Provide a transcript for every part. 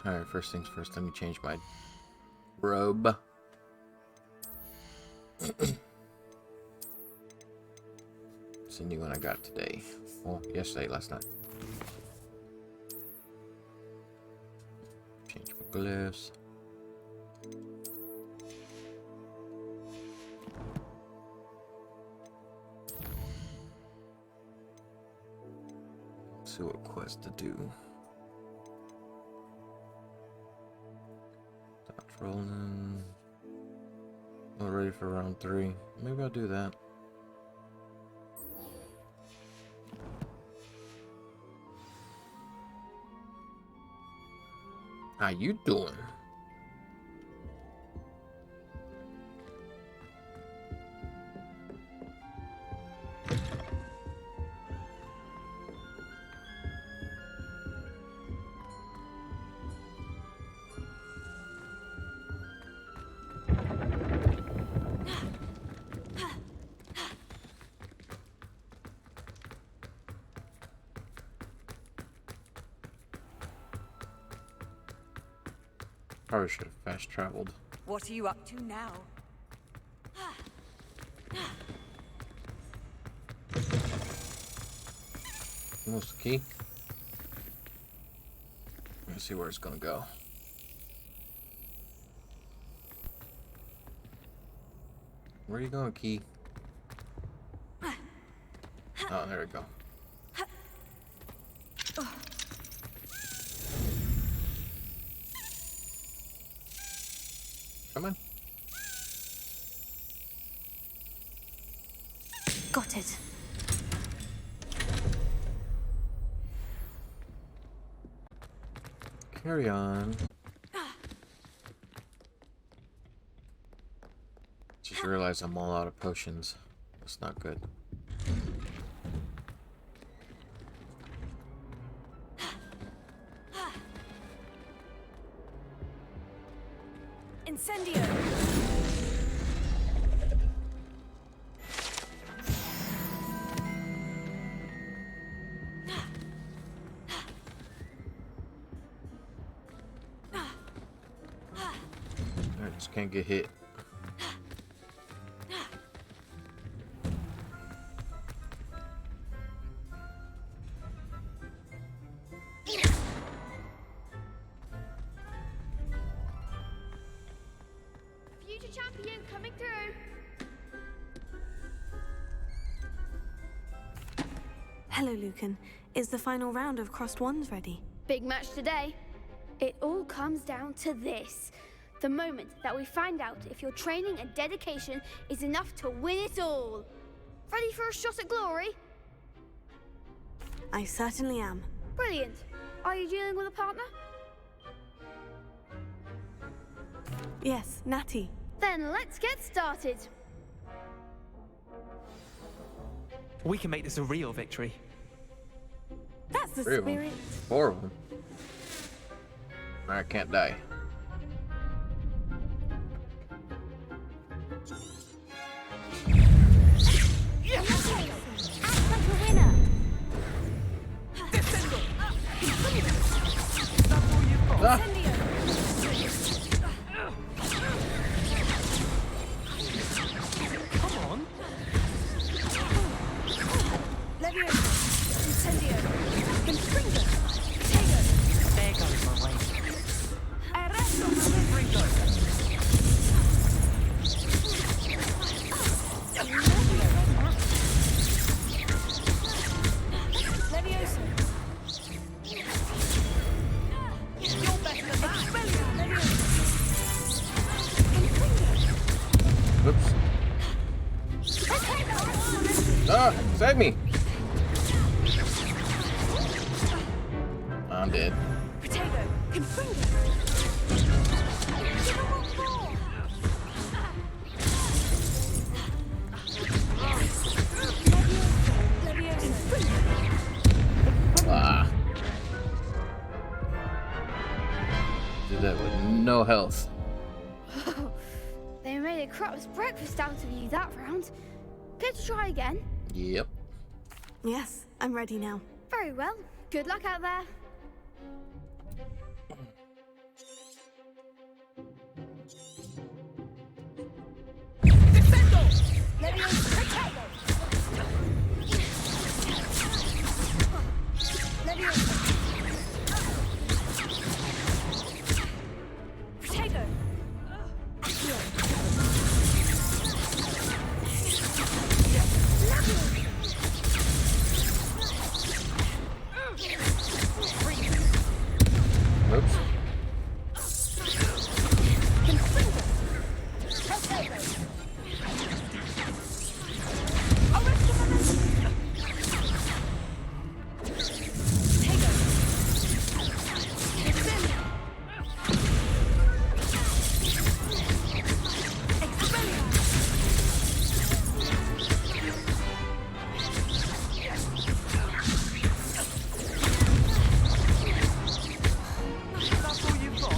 Alright, first things first, let me change my robe. It's a new one I got today. Well, yesterday, last night. Change my glyphs. See what quest to do. Dodge rolling. Not ready for round 3. Maybe I'll do that. How you doing? Probably should have fast traveled. What are you up to now? What's the key? Let's see where it's gonna go. Where are you going, key? Oh, there we go. Come on. Got it. Carry on. Just realized I'm all out of potions. That's not good. Incendio! I just can't get hit. Future champion coming through. Hello, Lucan. Is the final round of Crossed Wands ready? Big match today. It all comes down to this. The moment that we find out if your training and dedication is enough to win it all. Ready for a shot at glory? I certainly am. Brilliant. Are you dealing with a partner? Yes, Natty. Then let's get started. We can make this a real victory. That's the 3 of them. spirit. 4 of them. I can't die. Ah! Come on. Levio! Incendio! Confringo! Tego! There goes my way. Arresto! Confringo. Levioso! You're better than that! Levioso! Oops. Ah! Save me! I'm dead. Protego! Confringo! Ah. Did that with no health. They made a crap's breakfast out of you that round. Care to try again? Yep. Yes, I'm ready now. Very well. Good luck out there. Oops.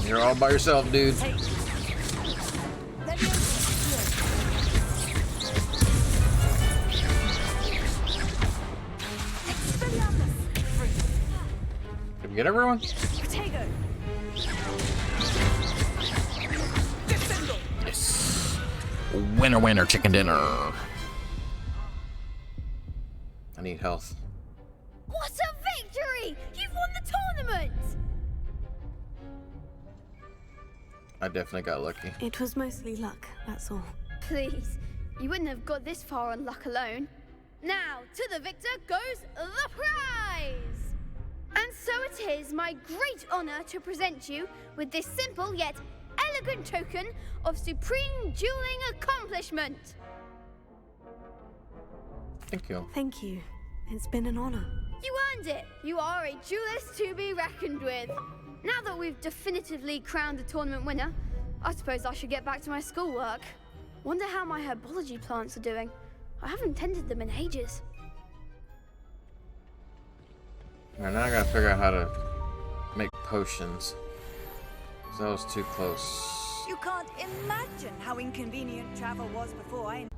You're all by yourself, dude. Did we get everyone? Yes. Winner, winner, chicken dinner. I need health. What a victory! You've won the tournament! I definitely got lucky. It was mostly luck, that's all. Please, you wouldn't have got this far on luck alone. Now, to the victor goes the prize! And so it is my great honor to present you with this simple yet elegant token of supreme dueling accomplishment. Thank you. Thank you. It's been an honor. You earned it. You are a duelist to be reckoned with. Now that we've definitively crowned the tournament winner, I suppose I should get back to my schoolwork. Wonder how my herbology plants are doing. I haven't tended them in ages. Alright, now I gotta figure out how to make potions. 'Cause that was too close. You can't imagine how inconvenient travel was before I...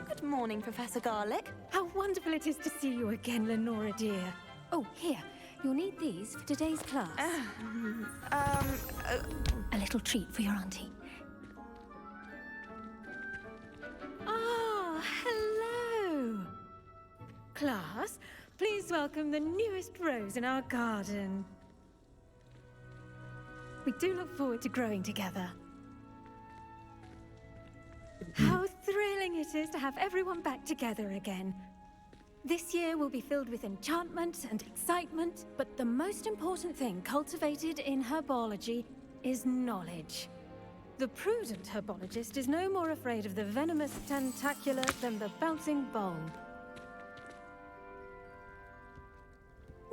Good morning, Professor Garlick. How wonderful it is to see you again, Lenora dear. Oh, here. You'll need these for today's class. A little treat for your auntie. Ah, hello. Class, please welcome the newest rose in our garden. We do look forward to growing together. How thrilling it is to have everyone back together again. This year will be filled with enchantment and excitement, but the most important thing cultivated in herbology is knowledge. The prudent herbologist is no more afraid of the venomous tentacular than the bouncing bulb.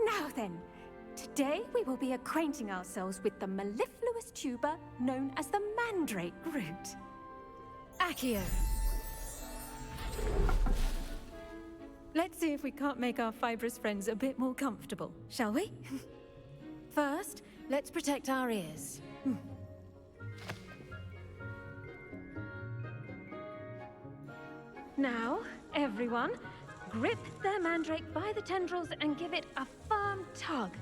Now then, today we will be acquainting ourselves with the mellifluous tuber known as the mandrake root. Accio. Let's see if we can't make our fibrous friends a bit more comfortable, shall we? First, let's protect our ears. Now, everyone, grip their mandrake by the tendrils and give it a firm tug.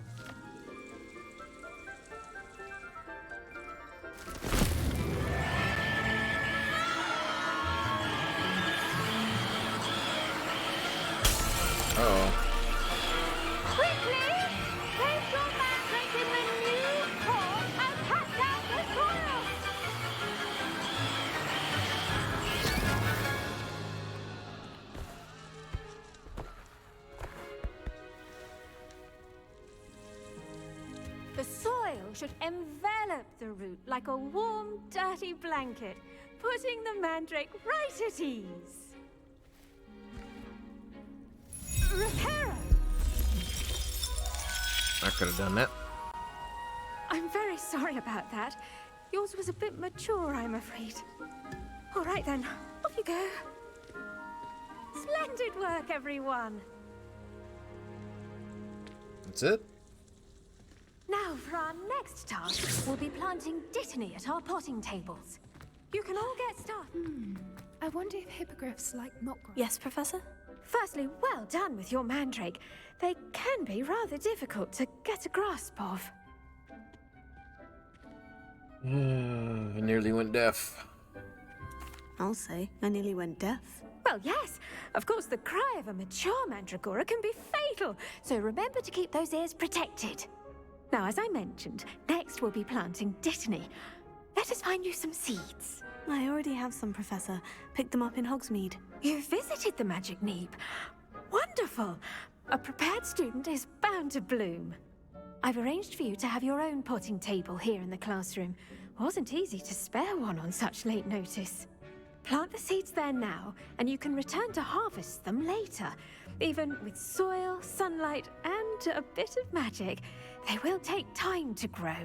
Quickly! Place your mandrake in the new pot and cut down the soil! The soil should envelop the root like a warm, dirty blanket, putting the mandrake right at ease. Reparo! I could have done that. I'm very sorry about that. Yours was a bit mature, I'm afraid. All right then, off you go. Splash! Splendid work, everyone! That's it? Now, for our next task, we'll be planting dittany at our potting tables. You can all get started. I wonder if hippogriffs like mock grass. Yes, Professor? Firstly, well done with your mandrake. They can be rather difficult to get a grasp of. I nearly went deaf. I'll say, I nearly went deaf. Well, yes. Of course, the cry of a mature mandragora can be fatal, so remember to keep those ears protected. Now, as I mentioned, next we'll be planting dittany. Let us find you some seeds. I already have some, Professor. Picked them up in Hogsmeade. You visited the Magic Neep. Wonderful. A prepared student is bound to bloom. I've arranged for you to have your own potting table here in the classroom. Wasn't easy to spare one on such late notice. Plant the seeds there now, and you can return to harvest them later. Even with soil, sunlight, and a bit of magic, they will take time to grow.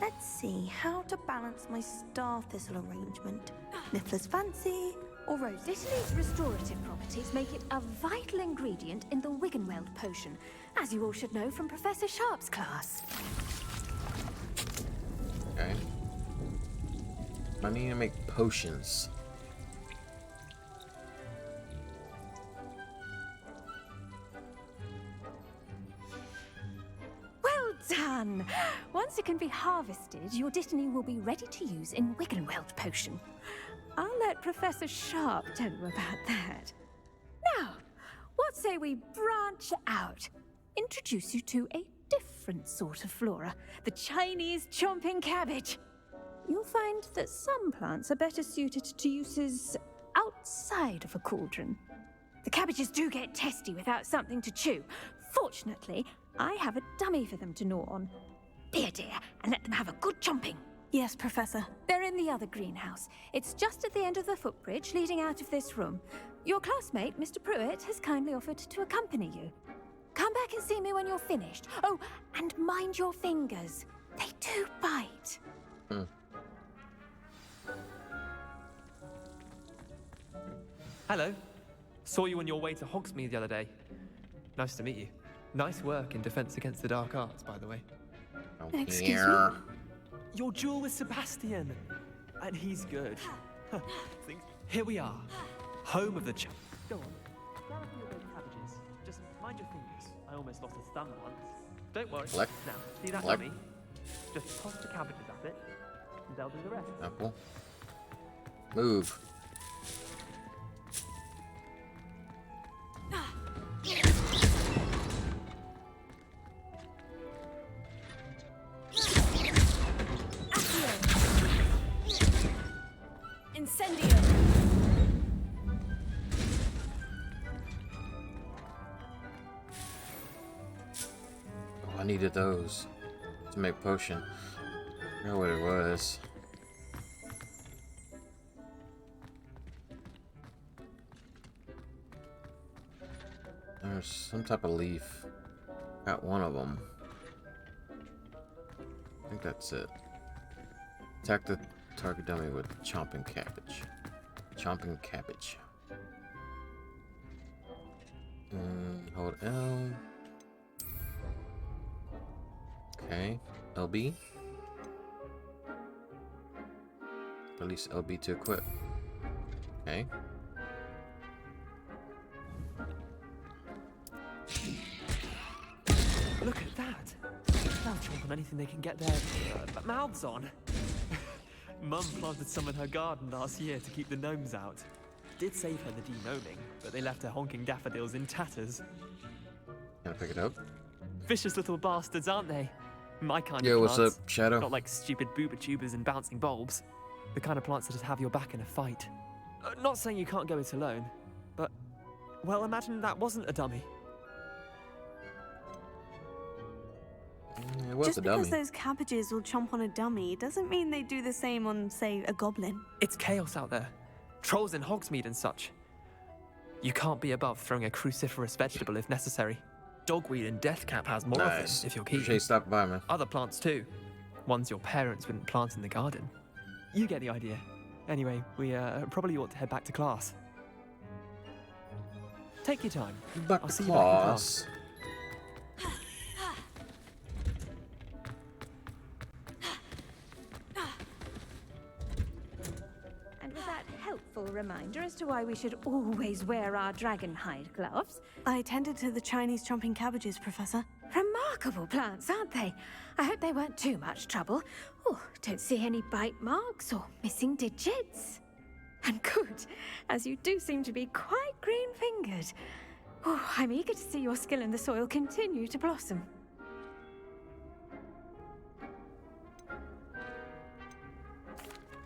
Let's see how to balance my star thistle arrangement. Niffler's fancy or rose. Dittany's restorative properties make it a vital ingredient in the Wiggenweld potion, as you all should know from Professor Sharp's class. Okay. I need to make potions. Well done! Once it can be harvested, your dittany will be ready to use in Wiggenweld potion. I'll let Professor Sharp tell you about that. Now, what say we branch out? Introduce you to a different sort of flora, the Chinese chomping cabbage. You'll find that some plants are better suited to uses outside of a cauldron. The cabbages do get testy without something to chew. Fortunately, I have a dummy for them to gnaw on. Be a dear and let them have a good chomping. Yes, Professor. They're in the other greenhouse. It's just at the end of the footbridge leading out of this room. Your classmate, Mr. Pruitt, has kindly offered to accompany you. Come back and see me when you're finished. Oh, and mind your fingers. They do bite. Hello. Saw you on your way to Hogsmeade the other day. Nice to meet you. Nice work in Defense Against the Dark Arts, by the way. Oh, Excuse yeah. Your duel with Sebastian. And he's good. Here we are. Home of the Go on. Grab a few of those cabbages. Just mind your fingers. I almost lost a thumb once. Don't worry. Collect. Now, see that Collect. dummy? Just toss the cabbages at it, and they'll do the rest. Apple. Move. Incendio! Oh, I needed those to make potion. I forgot what it was. There's some type of leaf. Got one of them. I think that's it. Attack the target dummy with chomping cabbage. Chomping cabbage. Hold L. Okay. LB. Release LB to equip. Okay. Look at that. They'll chomp on anything they can get their mouths on. Mum planted some in her garden last year to keep the gnomes out. Did save her the de-gnoming, but they left her honking daffodils in tatters. Can I pick it up? Vicious little bastards, aren't they? My kind Yo, of what's plants. up, Shadow? Not like stupid booba tubers and bouncing bulbs. The kind of plants that just have your back in a fight. Not saying you can't go it alone, but... Well, imagine that wasn't a dummy. It was Just a because dummy. those cabbages will chomp on a dummy doesn't mean they do the same on, say, a goblin. It's chaos out there. Trolls in Hogsmeade and such. You can't be above throwing a cruciferous vegetable if necessary. Dogweed and deathcap has more of them, Nice. if you're keen. Appreciate you stopping by, man. Other plants too. Ones your parents wouldn't plant in the garden. You get the idea. Anyway, we probably ought to head back to class. Take your time. Dr. I'll see you back in Claus. class. And with that helpful reminder as to why we should always wear our dragon hide gloves. I attended to the Chinese chomping cabbages, Professor. Remarkable plants, aren't they? I hope they weren't too much trouble. Oh, don't see any bite marks or missing digits. And good, as you do seem to be quite green-fingered. Oh, I'm eager to see your skill in the soil continue to blossom.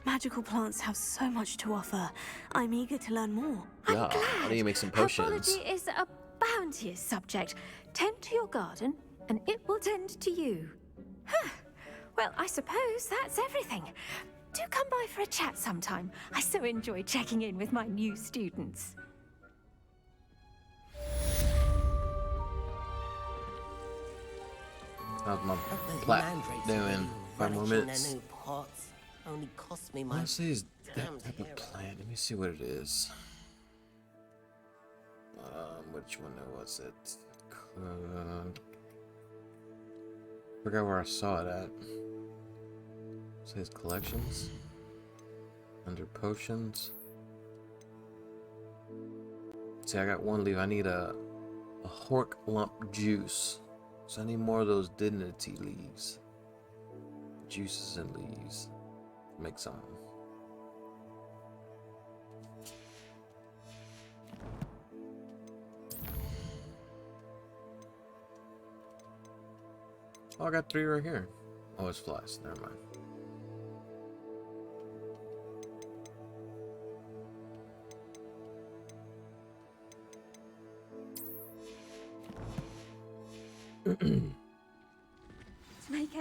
Magical plants have so much to offer. I'm eager to learn more. Yeah, I need to make some potions. Herbology is a bounteous subject. Tend to your garden, and it will tend to you. Huh. Well, I suppose that's everything. Do come by for a chat sometime. I so enjoy checking in with my new students. How's my Those plat mandrakes doing? are 5 more running in minutes. their new pots. Only cost me my What is that damn type of hair. plant? Let me see what it is. Which one was it? Forgot where I saw it at. Says collections. Under potions. See, I got 1 leaf. I need a hork lump juice. So I need more of those dignity leaves. Juices and leaves. Make some. Oh, I got 3 right here. Oh, it's flies. Never mind.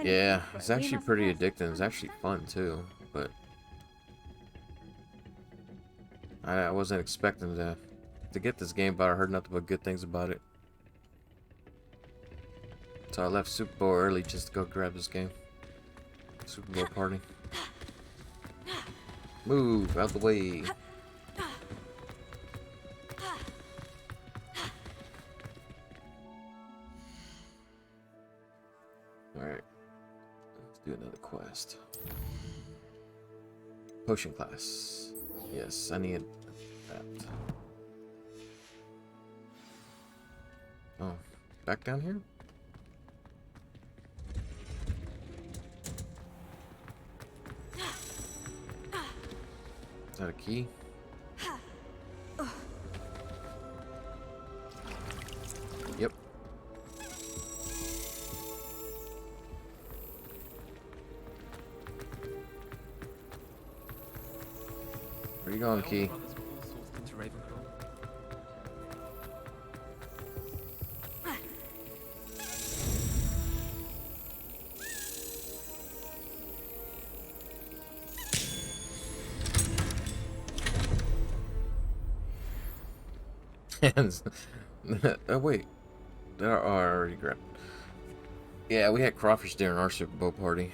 Yeah, it's actually pretty addicting. It's actually fun too, but I wasn't expecting to get this game, but I heard nothing but good things about it. So I left Super Bowl early just to go grab this game. Super Bowl party. Move out the way. Alright. Let's do another quest. Potion class. Yes, I need that. Oh, back down here? Is that a key? Yep. Where you going, Key? Brothers were all sorted into Ravenclaw. Oh wait, there are already grabbed. Yeah, we had crawfish during our Super Bowl party.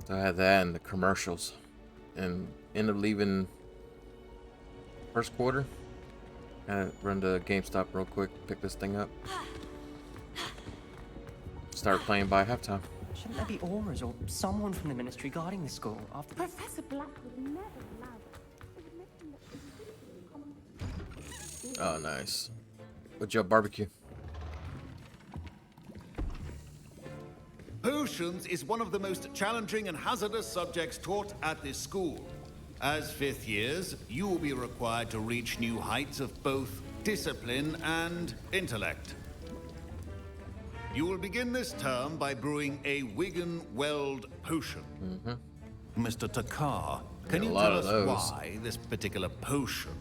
So I had that and the commercials, and ended up leaving first quarter. Gotta run to GameStop real quick, pick this thing up. Start playing by halftime. Shouldn't there be auras or someone from the ministry guarding the school after the... Professor Black would never allow that. Oh, nice. What's your barbecue? Potions is one of the most challenging and hazardous subjects taught at this school. As 5th years, you will be required to reach new heights of both discipline and intellect. You will begin this term by brewing a Wigan-Weld potion. Mr. Takar, can Yeah, you a lot tell of us those. why this particular potion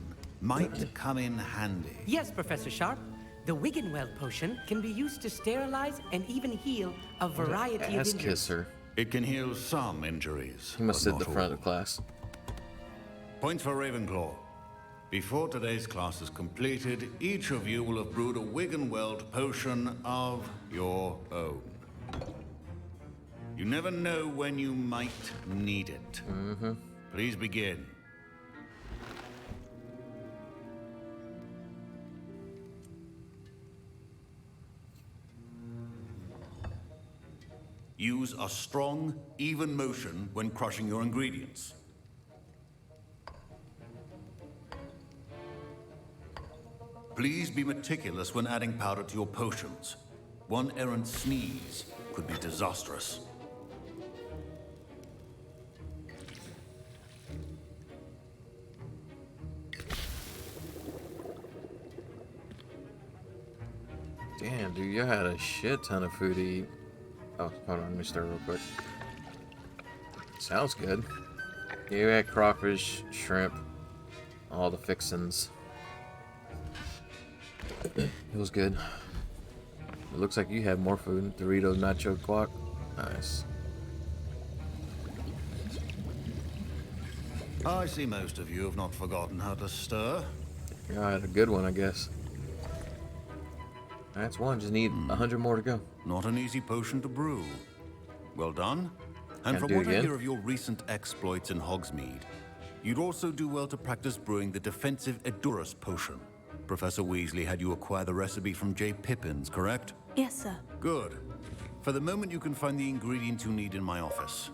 might come in handy? Yes, Professor Sharp. The Wiggenweld potion can be used to sterilize and even heal a variety of Ass injuries. kisser. It can heal some injuries. He must but sit at the not front all. of the class. Points for Ravenclaw. Before today's class is completed, each of you will have brewed a Wiggenweld potion of your own. You never know when you might need it. Please begin. Use a strong, even motion when crushing your ingredients. Please be meticulous when adding powder to your potions. One errant sneeze could be disastrous. Damn, dude, you had a shit ton of food to eat. Oh, hold on, let me stir real quick. Sounds good. You had crawfish, shrimp, all the fixins. It was good. It looks like you had more food. Doritos, nacho, guac. Nice. I see most of you have not forgotten how to stir. Yeah, I had a good one, I guess. That's one. Just need 100 more to go. Not an easy potion to brew. Well done. And Can't from do it what I again. hear of your recent exploits in Hogsmeade, you'd also do well to practice brewing the defensive Edurus potion. Professor Weasley had you acquire the recipe from J. Pippins, correct? Yes, sir. Good. For the moment, you can find the ingredients you need in my office.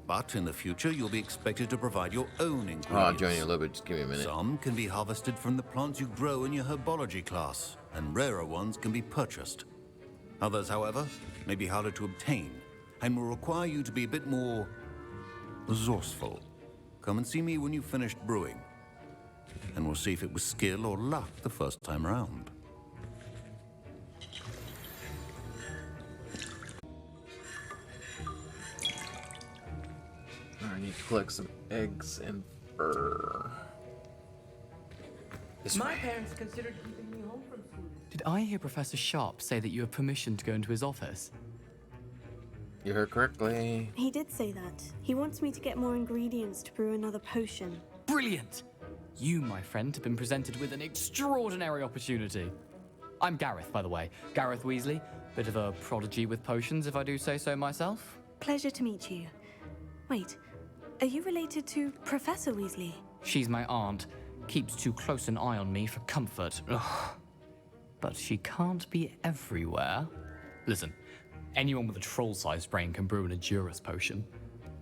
But in the future, you'll be expected to provide your own ingredients. Oh, I'll join you a little bit. Just give me a minute. Some can be harvested from the plants you grow in your herbology class, and rarer ones can be purchased. Others, however, may be harder to obtain, and will require you to be a bit more resourceful. Come and see me when you've finished brewing, and we'll see if it was skill or luck the first time around. I need to collect some eggs and fur. This My way. parents considered keeping me home from school. Did I hear Professor Sharp say that you have permission to go into his office? You heard correctly. He did say that. He wants me to get more ingredients to brew another potion. Brilliant! You, my friend, have been presented with an extraordinary opportunity. I'm Gareth, by the way. Gareth Weasley. Bit of a prodigy with potions, if I do say so myself. Pleasure to meet you. Wait, are you related to Professor Weasley? She's my aunt. Keeps too close an eye on me for comfort. Ugh. But she can't be everywhere. Listen, anyone with a troll-sized brain can brew an Edurus potion.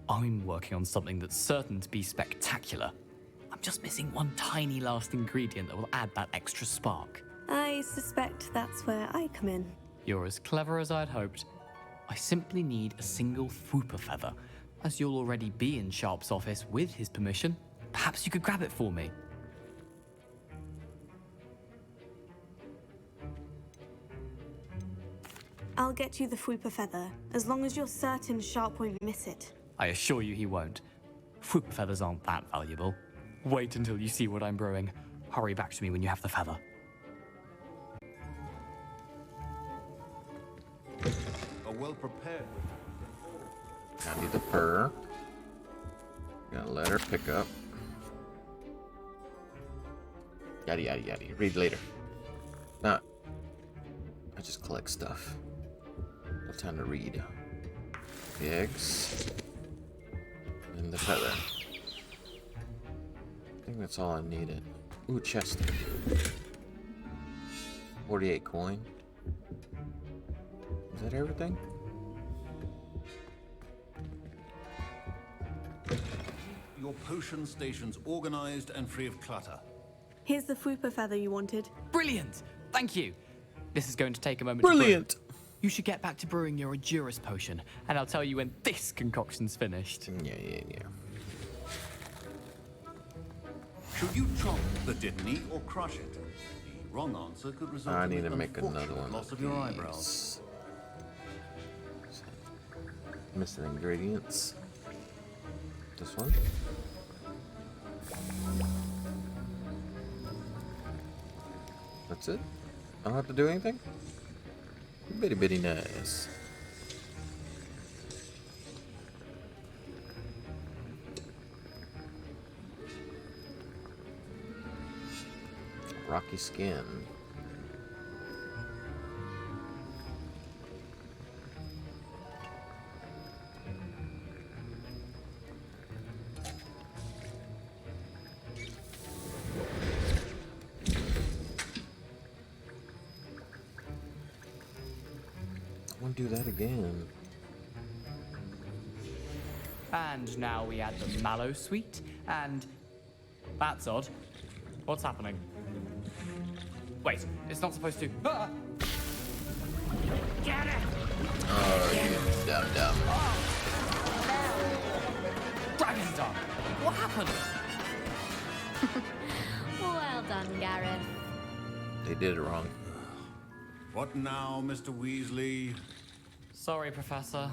I'm working on something that's certain to be spectacular. I'm just missing one tiny last ingredient that will add that extra spark. I suspect that's where I come in. You're as clever as I'd hoped. I simply need a single Fwooper feather. As you'll already be in Sharp's office with his permission, perhaps you could grab it for me. I'll get you the Fwooper feather, as long as you're certain Sharp won't miss it. I assure you he won't. Fwooper feathers aren't that valuable. Wait until you see what I'm brewing. Hurry back to me when you have the feather. A well-prepared... I need the fur. Gotta let her pick up. Yada yada yada. Read later. Nah. I just collect stuff. No time to read. The eggs. And the feather. I think that's all I needed. Ooh, chest. 48 coin. Is that everything? Your potion station's organized and free of clutter. Here's the Fwooper feather you wanted. Brilliant! Thank you! This is going to take a moment Brilliant! to brew. You should get back to brewing your Edurus potion, and I'll tell you when this concoction's finished. Yeah. Should you chop the Dittany or crush it? The wrong answer could result I in need the to make another unfortunate one loss of of your eyebrows. these. Missing ingredients. This one. That's it? I don't have to do anything? Bitty nice. Rocky skin. I want to do that again. And now we add the mallow sweet, and... That's odd. What's happening? Wait, it's not supposed to... Ah! Get it! Oh, you dumb. Dragon's Dog! What happened? Well done, Gareth. They did it wrong. What now, Mr. Weasley? Sorry, Professor.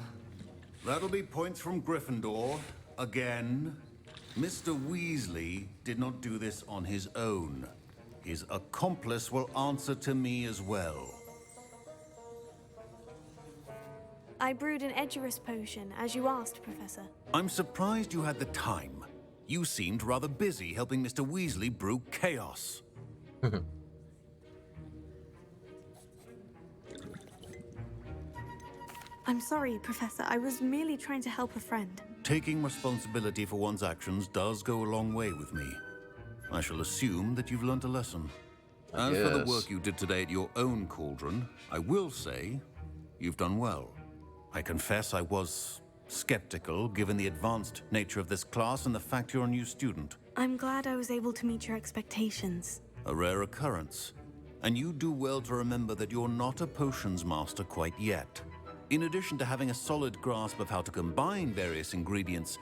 That'll be points from Gryffindor. Again. Mr. Weasley did not do this on his own. His accomplice will answer to me as well. I brewed an Edgerus potion, as you asked, Professor. I'm surprised you had the time. You seemed rather busy helping Mr. Weasley brew chaos. I'm sorry, Professor. I was merely trying to help a friend. Taking responsibility for one's actions does go a long way with me. I shall assume that you've learnt a lesson. As for the work you did today at your own cauldron, I will say you've done well. I confess I was skeptical, given the advanced nature of this class and the fact you're a new student. I'm glad I was able to meet your expectations. A rare occurrence. And you do well to remember that you're not a potions master quite yet. In addition to having a solid grasp of how to combine various ingredients,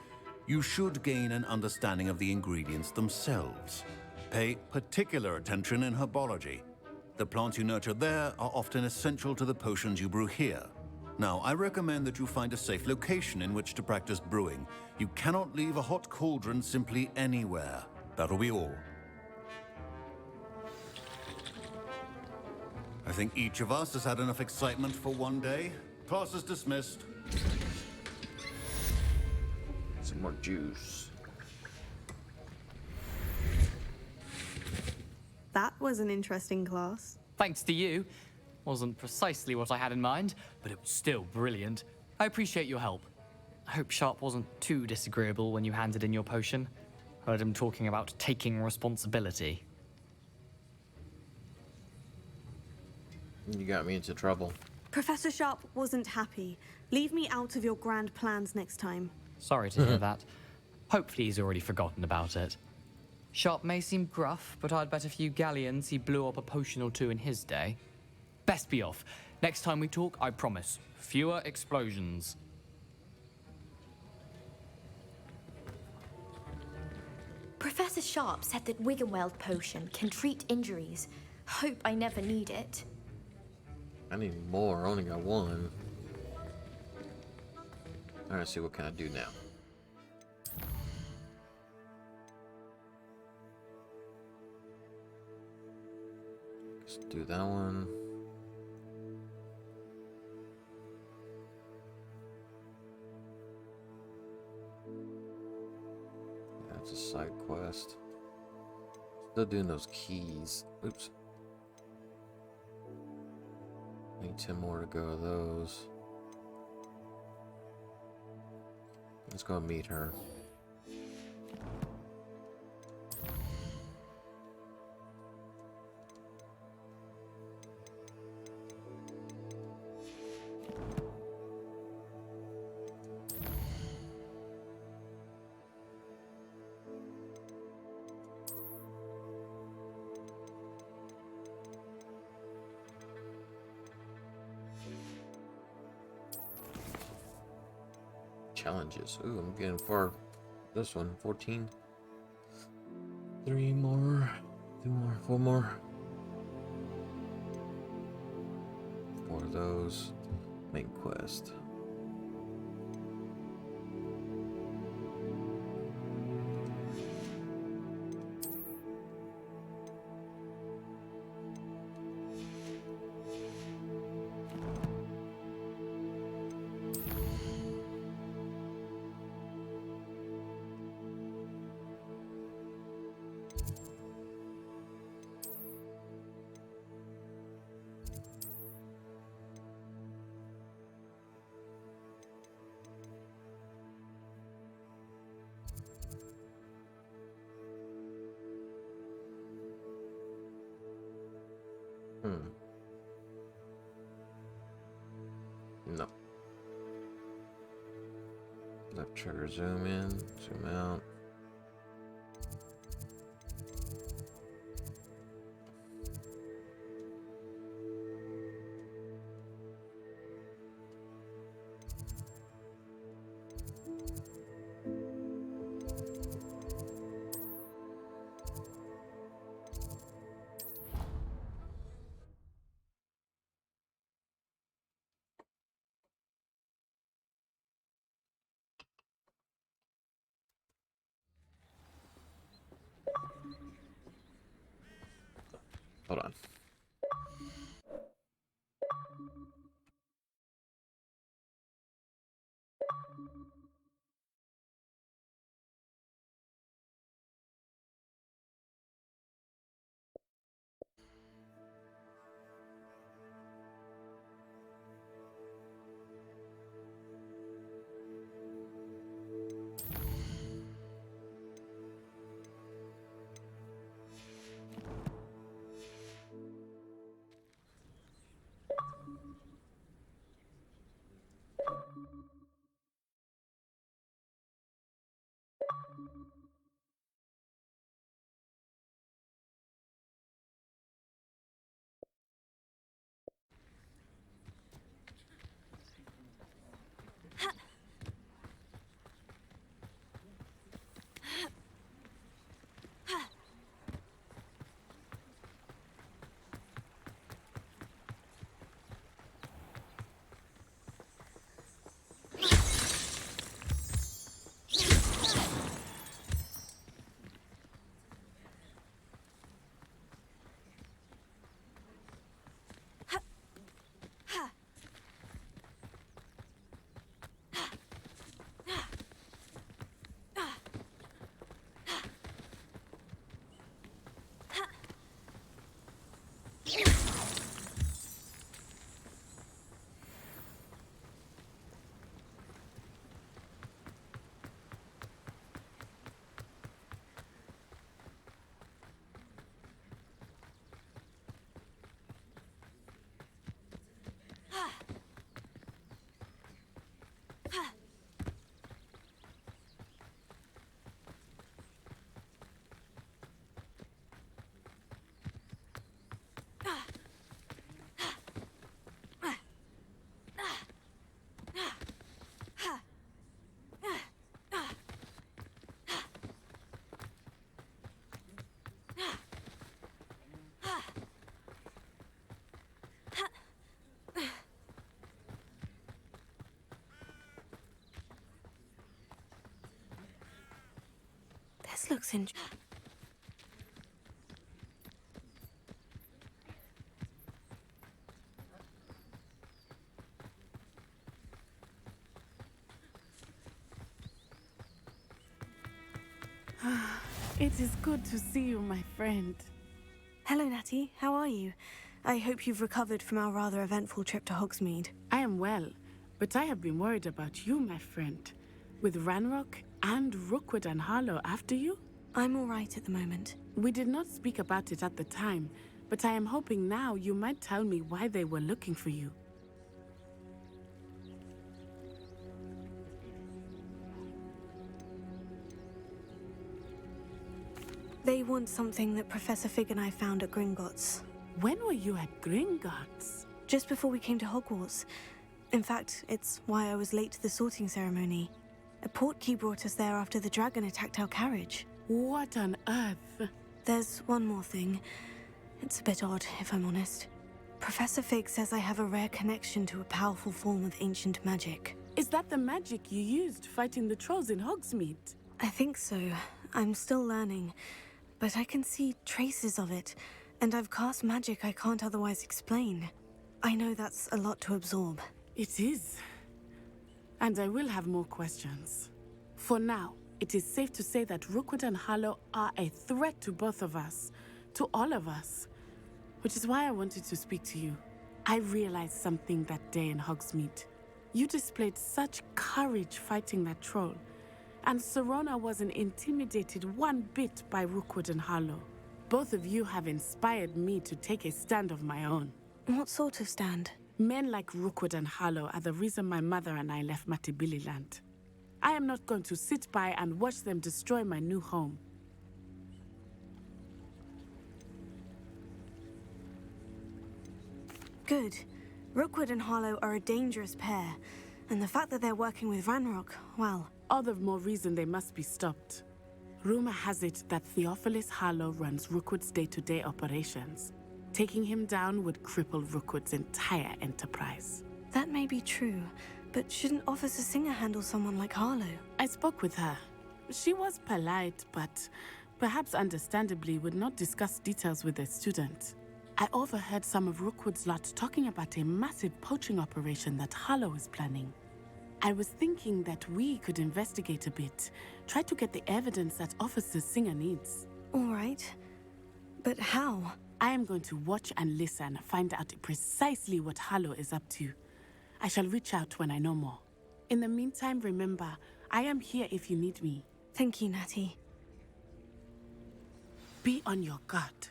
you should gain an understanding of the ingredients themselves. Pay particular attention in herbology. The plants you nurture there are often essential to the potions you brew here. Now, I recommend that you find a safe location in which to practice brewing. You cannot leave a hot cauldron simply anywhere. That'll be all. I think each of us has had enough excitement for one day. Class is dismissed. Some more juice. That was an interesting class. Thanks to you. Wasn't precisely what I had in mind, but it was still brilliant. I appreciate your help. I hope Sharp wasn't too disagreeable when you handed in your potion. Heard him talking about taking responsibility. You got me into trouble. Professor Sharp wasn't happy. Leave me out of your grand plans next time. Sorry to hear that. Hopefully he's already forgotten about it. Sharp may seem gruff, but I'd bet a few galleons he blew up a potion or two in his day. Best be off. Next time we talk, I promise. Fewer explosions. Professor Sharp said that Wiggenweld potion can treat injuries. Hope I never need it. I need more. I only got one. Alright, see what can I do now. Let's do that one. That's a side quest. Still doing those keys. Oops. Need 10 more to go of those. Let's go meet her. Challenges. Ooh, I'm getting far. This one, 14. 3 more. 2 more. 4 more. 4 of those. Main quest. No. Left trigger, zoom in, zoom out. Hold on. This looks interesting. It is good to see you, my friend. Hello, Natty. How are you? I hope you've recovered from our rather eventful trip to Hogsmeade. I am well, but I have been worried about you, my friend. With Ranrock and Rookwood and Harlow after you? I'm all right at the moment. We did not speak about it at the time, but I am hoping now you might tell me why they were looking for you. They want something that Professor Fig and I found at Gringotts. When were you at Gringotts? Just before we came to Hogwarts. In fact, it's why I was late to the sorting ceremony. A portkey brought us there after the dragon attacked our carriage. What on earth? There's one more thing. It's a bit odd, if I'm honest. Professor Fig says I have a rare connection to a powerful form of ancient magic. Is that the magic you used fighting the trolls in Hogsmeade? I think so. I'm still learning. But I can see traces of it, and I've cast magic I can't otherwise explain. I know that's a lot to absorb. It is. And I will have more questions. For now, it is safe to say that Rookwood and Harlow are a threat to both of us, to all of us. Which is why I wanted to speak to you. I realized something that day in Hogsmeade. You displayed such courage fighting that troll. And Serona wasn't intimidated one bit by Rookwood and Harlow. Both of you have inspired me to take a stand of my own. What sort of stand? Men like Rookwood and Harlow are the reason my mother and I left Matibililand. I am not going to sit by and watch them destroy my new home. Good. Rookwood and Harlow are a dangerous pair, and the fact that they're working with Ranrock, well... All the more reason they must be stopped. Rumor has it that Theophilus Harlow runs Rookwood's day-to-day operations. Taking him down would cripple Rookwood's entire enterprise. That may be true, but shouldn't Officer Singer handle someone like Harlow? I spoke with her. She was polite, but perhaps understandably would not discuss details with a student. I overheard some of Rookwood's lot talking about a massive poaching operation that Harlow is planning. I was thinking that we could investigate a bit, try to get the evidence that Officer Singer needs. All right. But how? I am going to watch and listen, find out precisely what Harlow is up to. I shall reach out when I know more. In the meantime, remember, I am here if you need me. Thank you, Natty. Be on your guard.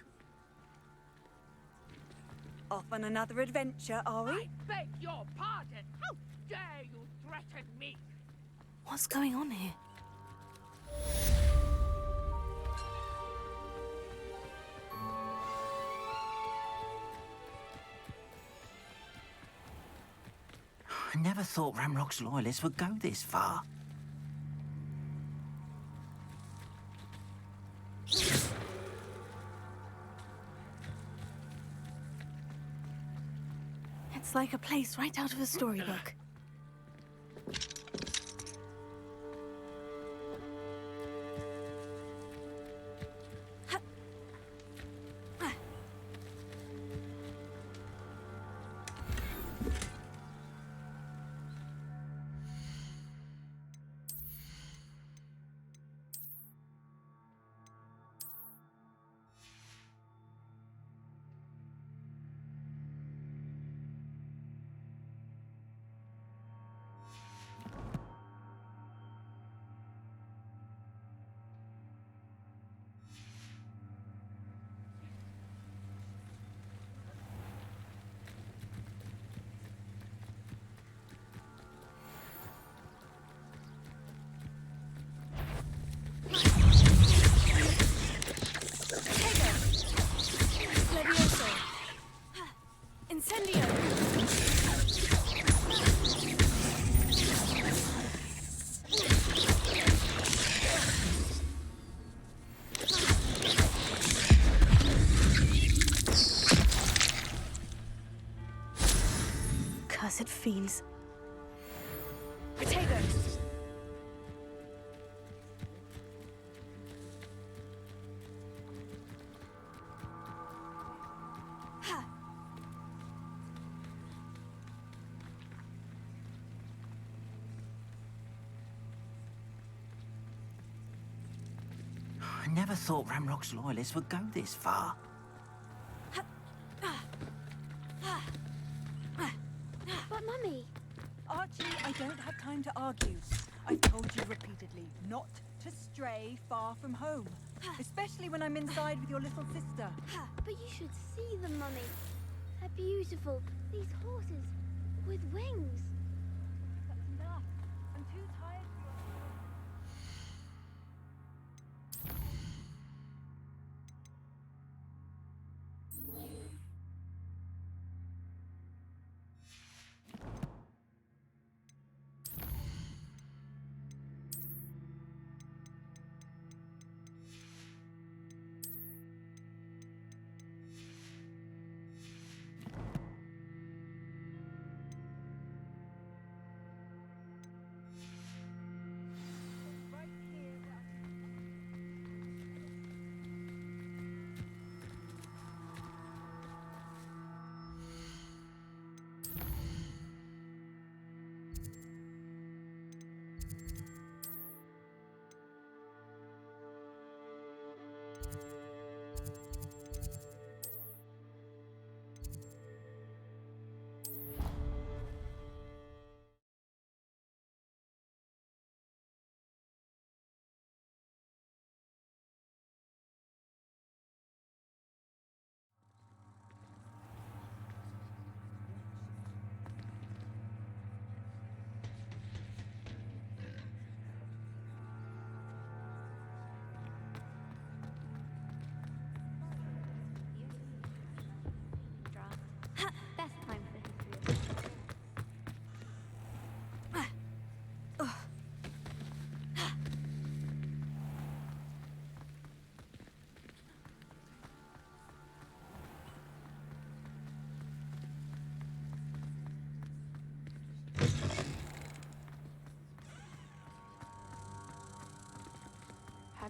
Off on another adventure, are we? I beg your pardon. How dare you threaten me? What's going on here? I never thought Ranrock's loyalists would go this far. It's like a place right out of a storybook. Cursed fiends. Potatoes! I never thought Ranrock's loyalists would go this far. But, Mummy... Archie, I don't have time to argue. I've told you repeatedly not to stray far from home. Especially when I'm inside with your little sister. But you should see them, Mummy. They're beautiful. These horses with wings. That's enough. I'm too tired for your...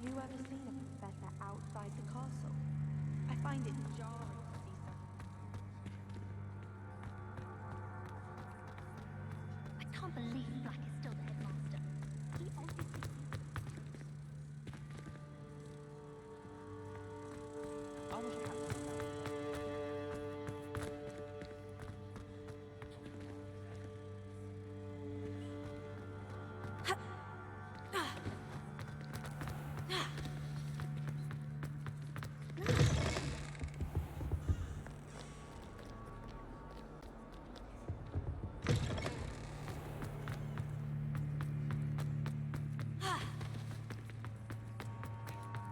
Have you ever seen a professor outside the castle? I find it jarring to see someone. I can't believe Black is still the headmaster. He obviously...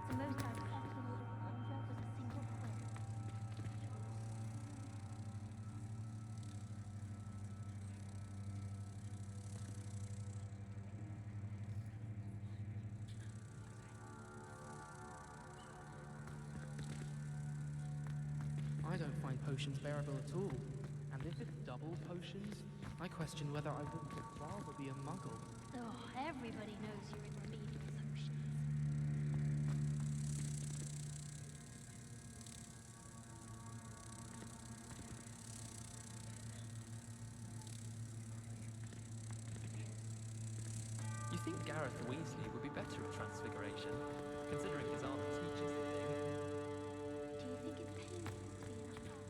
The most I've ever been able to conjure was a single prayer. I don't find potions bearable at all. And if it's double potions, I question whether I wouldn't rather be a muggle. Oh, everybody knows you're in remedial potions. You think Gareth Weasley would be better at transfiguration, considering his aunt teaches the thing? Do you think it's painful to be an adult?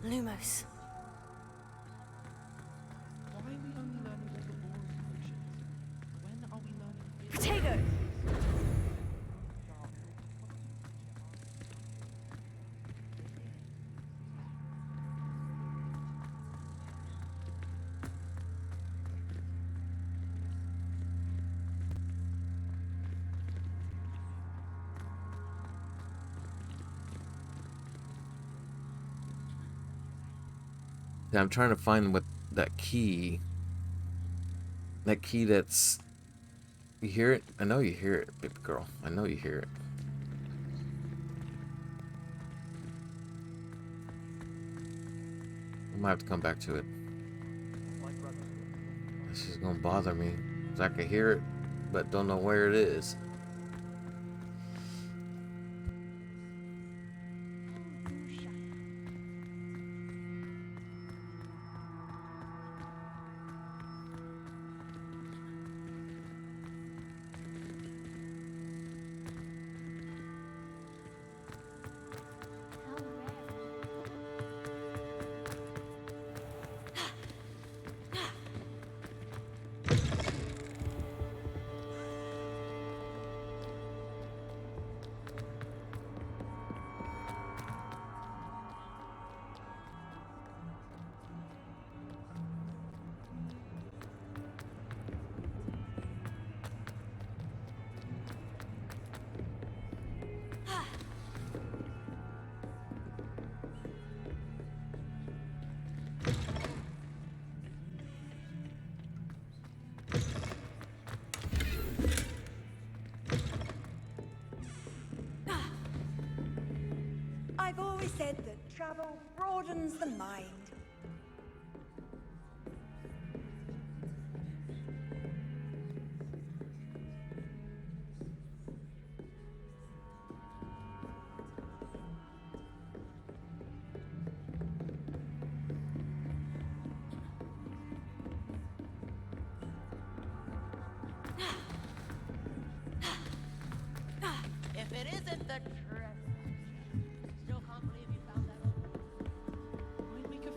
Lumos. Why are we only learning all the boring potions? When are we learning... Potato! Yeah, I'm trying to find what that key. That key that's... You hear it? I know you hear it, baby girl. I know you hear it. I might have to come back to it. This is gonna bother me. 'Cause I can hear it, but don't know where it is. I've always said that travel broadens the mind. If it isn't the treasure, still can't believe you found that old... Might make a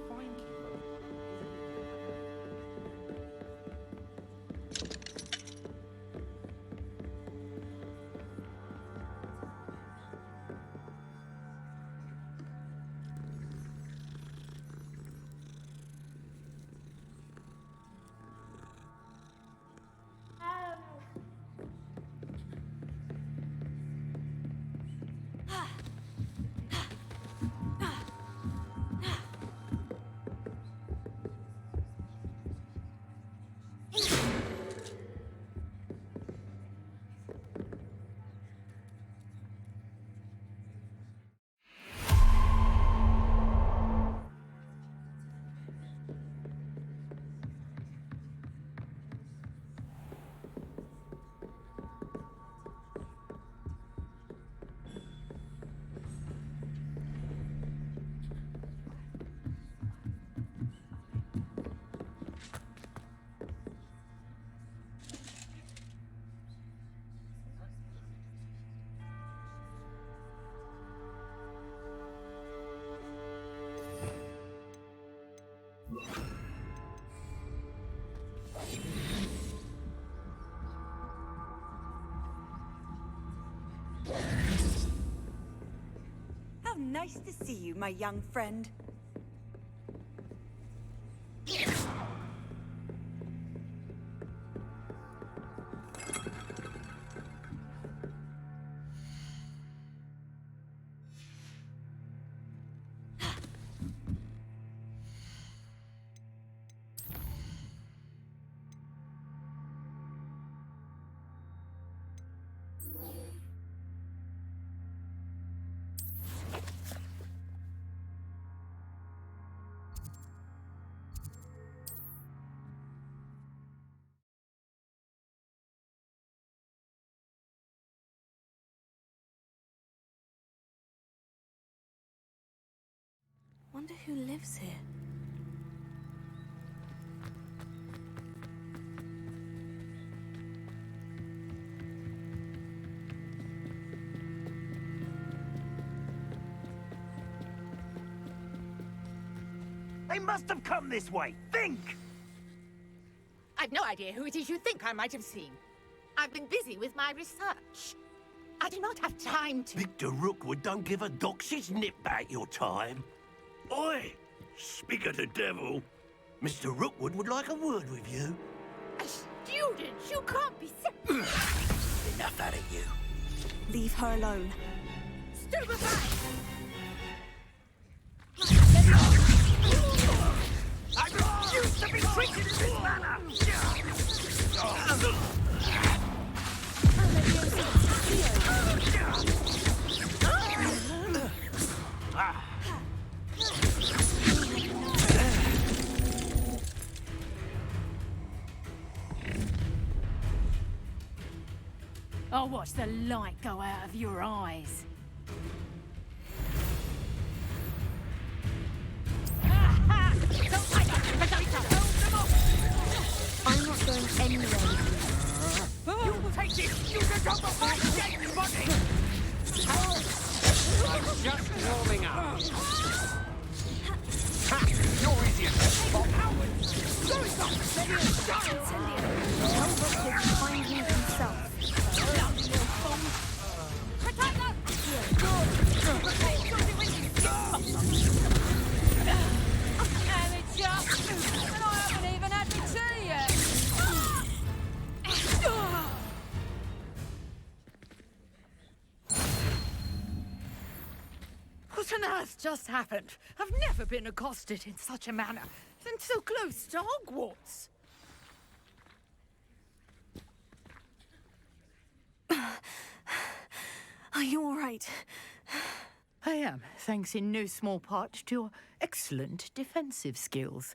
How nice to see you, my young friend. Wonder who lives here. They must have come this way. Think! I've no idea who it is you think I might have seen. I've been busy with my research. I do not have time to... Victor Rookwood don't give a dox's nip back your time. Oi! Speak of the devil. Mr. Rookwood would like a word with you. A student? You can't be... Enough out of you. Leave her alone. Stupefy! I refuse to be treated in this manner! I'll watch the light go out of your eyes. I'm not going anywhere. You will take this! You can go for my dead body! I'm just warming up. Ha! You're idiots! Sorry, Dr. Hufflepuff will find me himself. What on earth just happened? I've never been accosted in such a manner, and so close to Hogwarts. Are you all right? I am, thanks in no small part to your excellent defensive skills.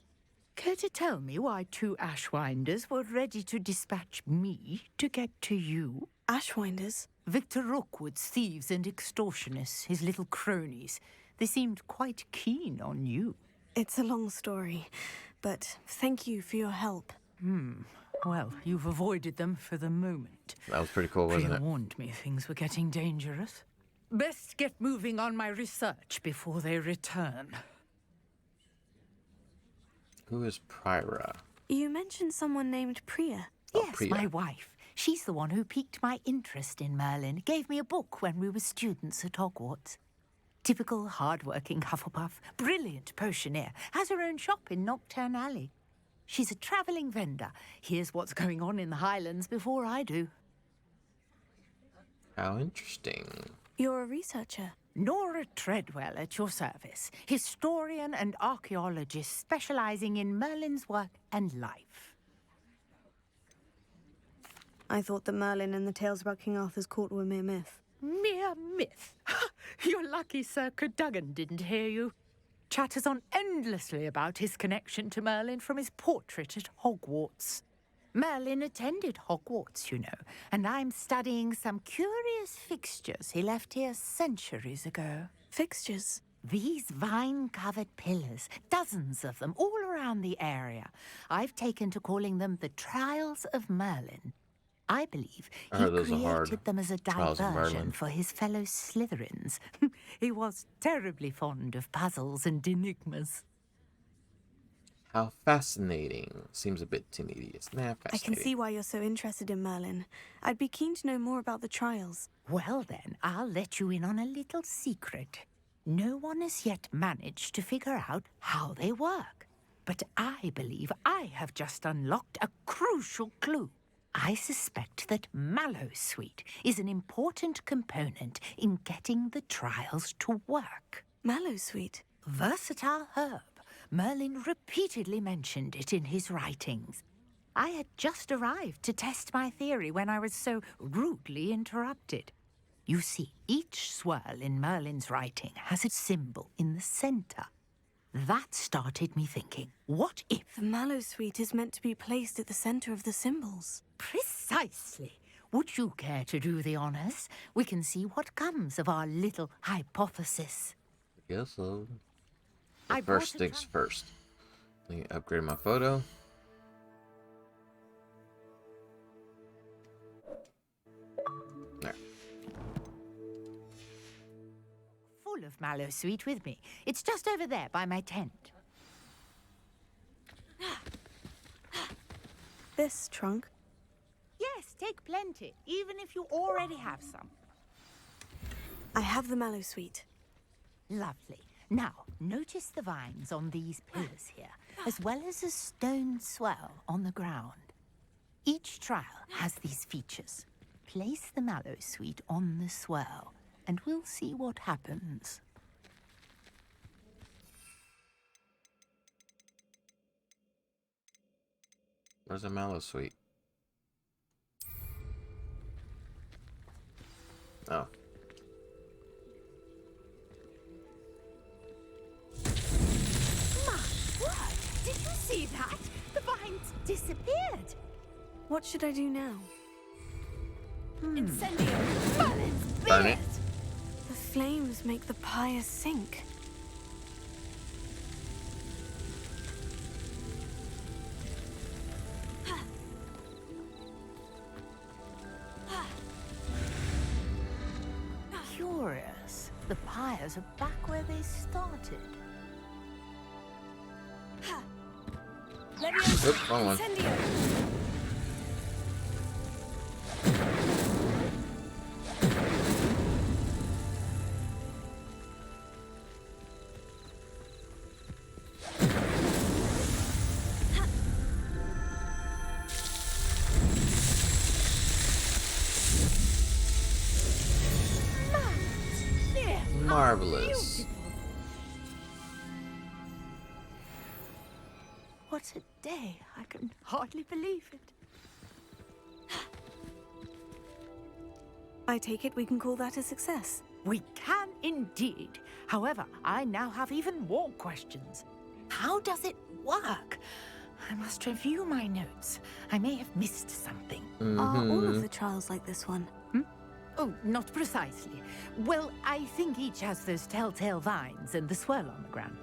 Care to tell me why two Ashwinders were ready to dispatch me to get to you? Ashwinders? Victor Rookwood's thieves and extortionists, his little cronies. They seemed quite keen on you. It's a long story, but thank you for your help. Well, you've avoided them for the moment. That was pretty cool, wasn't it? Warned me things were getting dangerous. Best get moving on my research before they return. Who is Priya? You mentioned someone named Priya. Yes, Priya. my wife. She's the one who piqued my interest in Merlin. Gave me a book when we were students at Hogwarts. Typical hard-working Hufflepuff, brilliant potioneer, has her own shop in Nocturne Alley. She's a travelling vendor. Hears what's going on in the Highlands before I do. How interesting. You're a researcher. Nora Treadwell at your service. Historian and archaeologist specialising in Merlin's work and life. I thought that Merlin and the tales about King Arthur's court were mere myth. Mere myth? You're lucky Sir Cadogan didn't hear you. Chatters on endlessly about his connection to Merlin from his portrait at Hogwarts. Merlin attended Hogwarts, you know, and I'm studying some curious fixtures he left here centuries ago. Fixtures? These vine-covered pillars, dozens of them, all around the area. I've taken to calling them the Trials of Merlin. I believe he created them as a diversion for his fellow Slytherins. He was terribly fond of puzzles and enigmas. How fascinating. Seems a bit tedious. Nah, fascinating. I can see why you're so interested in Merlin. I'd be keen to know more about the trials. Well then, I'll let you in on a little secret. No one has yet managed to figure out how they work. But I believe I have just unlocked a crucial clue. I suspect that mallowsweet is an important component in getting the trials to work. Mallowsweet? Versatile herb. Merlin repeatedly mentioned it in his writings. I had just arrived to test my theory when I was so rudely interrupted. You see, each swirl in Merlin's writing has a symbol in the center. That started me thinking, what if... The mallowsweet is meant to be placed at the center of the symbols. Precisely. Would you care to do the honors? We can see what comes of our little hypothesis. I guess so. But first things first. Let me upgrade my photo. There. Full of mallowsweet with me. It's just over there by my tent. This trunk? Yes, take plenty, even if you already have some. I have the mallowsweet. Lovely. Now, notice the vines on these pillars here, as well as a stone swell on the ground. Each trial has these features. Place the mallowsweet on the swell, and we'll see what happens. Where's the mallowsweet? Oh. My word! Did you see that? The vines disappeared. What should I do now? Incendio! Merlin's Burn beard! it. The flames make the pyre sink. Curious. The pyres are back where they started. Oops, wrong one. Marvelous. What a day. I can hardly believe it. I take it we can call that a success. We can indeed. However, I now have even more questions. How does it work? I must review my notes. I may have missed something. Are all of the trials like this one? Oh, not precisely. Well, I think each has those telltale vines and the swirl on the ground.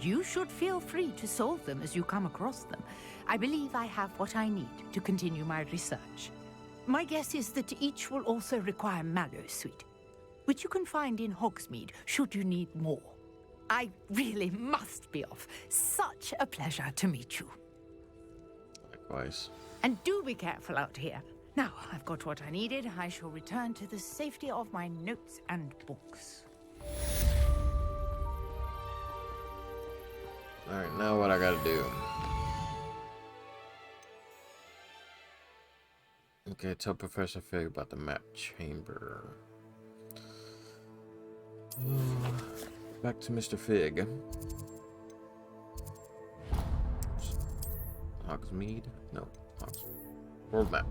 You should feel free to solve them as you come across them. I believe I have what I need to continue my research. My guess is that each will also require mallowsweet, which you can find in Hogsmeade should you need more. I really must be off. Such a pleasure to meet you. Likewise. And do be careful out here. Now, I've got what I needed. I shall return to the safety of my notes and books. Alright, now what I gotta do. Okay, tell Professor Fig about the map chamber. Back to Mr. Fig. Hogsmeade? No, World map.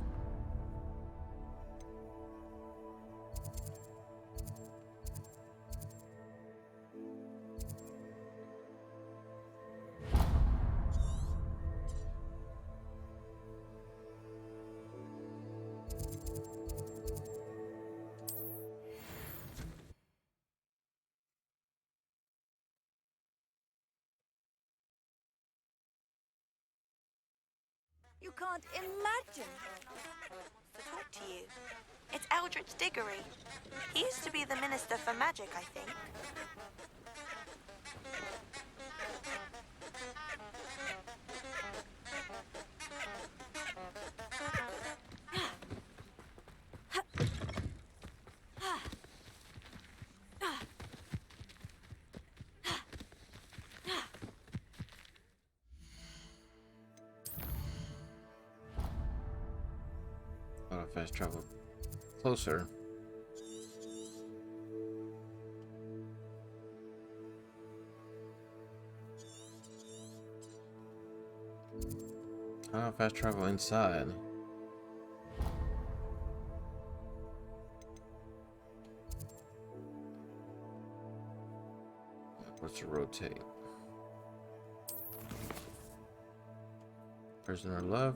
You can't imagine. To talk to you. It's Eldritch Diggory. He used to be the Minister for Magic, I think. fast travel closer. How do I fast travel inside? What's to rotate? Prisoner love.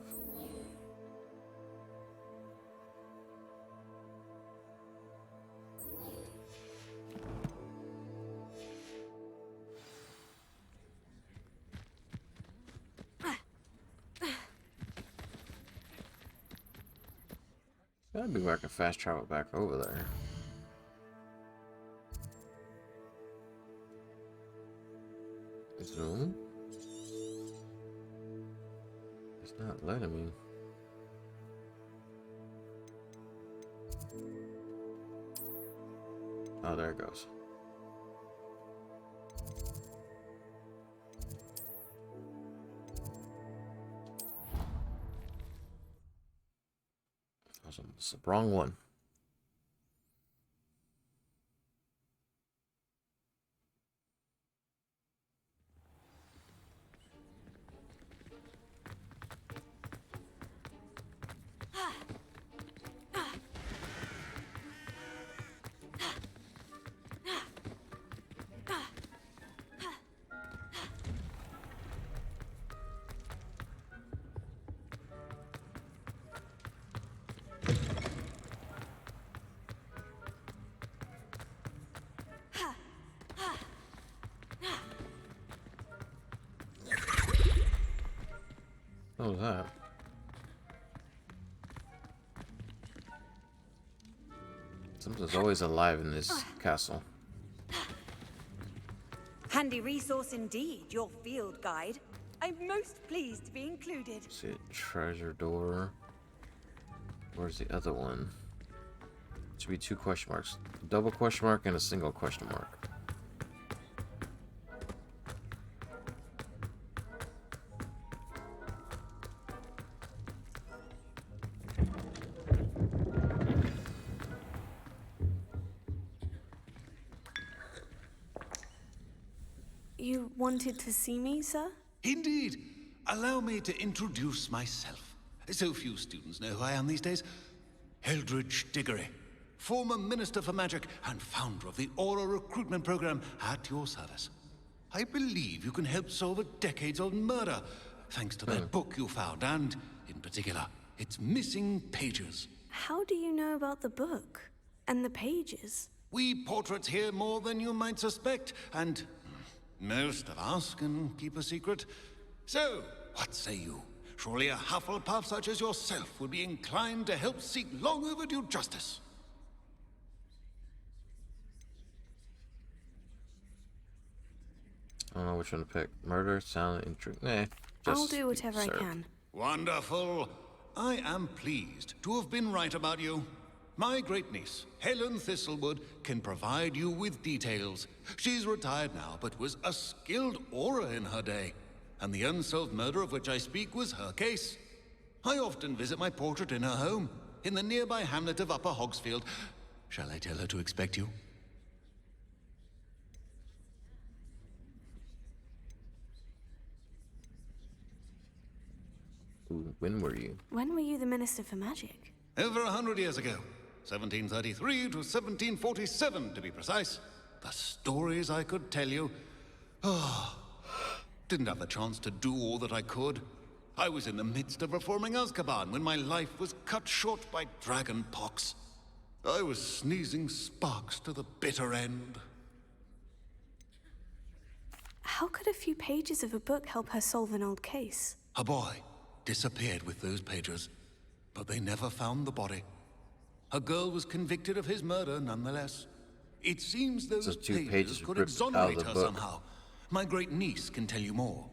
That'd be where I can fast travel back over there. Zoom. It's not letting me. Oh, there it goes. It's the wrong one. What was that? Something's always alive in this castle. Handy resource indeed, your field guide. I'm most pleased to be included. See it, treasure door. Where's the other one? Should be 2 question marks. A double question mark and a single question mark. You wanted to see me, sir? Indeed. Allow me to introduce myself. So few students know who I am these days. Eldridge Diggory, former Minister for Magic and founder of the Aura recruitment program at your service. I believe you can help solve a decades-old murder, thanks to that book you found, and, in particular, its missing pages. How do you know about the book? And the pages? We portraits hear more than you might suspect, and most of us can keep a secret. So, what say you? Surely a Hufflepuff such as yourself would be inclined to help seek long overdue justice. I don't know which one to pick. Murder, silent, intrigue. Nah, I'll do whatever I can. Wonderful. I am pleased to have been right about you. My great niece, Helen Thistlewood, can provide you with details. She's retired now, but was a skilled aura in her day. And the unsolved murder of which I speak was her case. I often visit my portrait in her home, in the nearby hamlet of Upper Hogsfield. Shall I tell her to expect you? Ooh, when were you? When were you the Minister for Magic? Over 100 years ago. 1733 to 1747, to be precise. The stories I could tell you. Oh, didn't have the chance to do all that I could. I was in the midst of reforming Azkaban when my life was cut short by dragon pox. I was sneezing sparks to the bitter end. How could a few pages of a book help her solve an old case? A boy disappeared with those pages, but they never found the body. A girl was convicted of his murder nonetheless. It seems those pages could exonerate her somehow. My great niece can tell you more.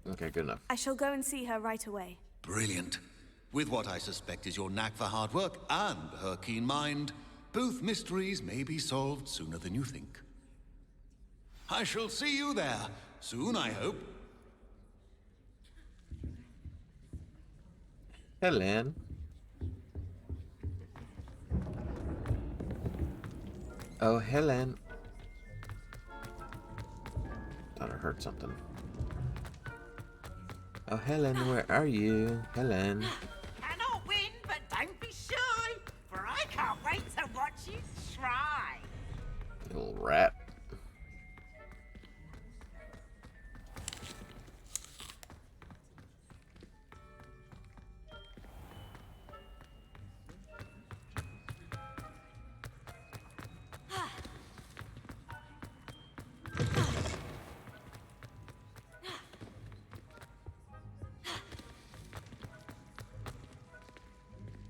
Okay, good enough. I shall go and see her right away. Brilliant. With what I suspect is your knack for hard work and her keen mind, both mysteries may be solved sooner than you think. I shall see you there soon, I hope. Helen. Oh, Helen. Thought I heard something. Oh, Helen, where are you? Helen. Cannot win, but don't be shy, for I can't wait to watch you try. You little rat.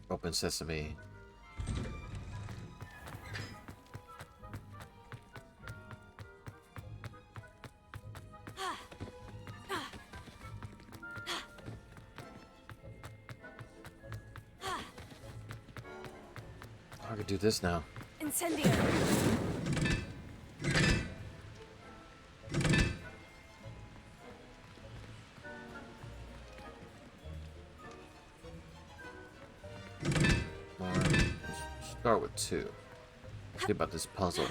Open sesame. I could do this now. Incendio. Let's start with 2. See about this puzzle.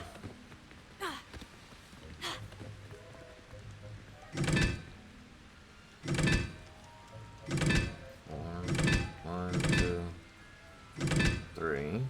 One, 2, 3.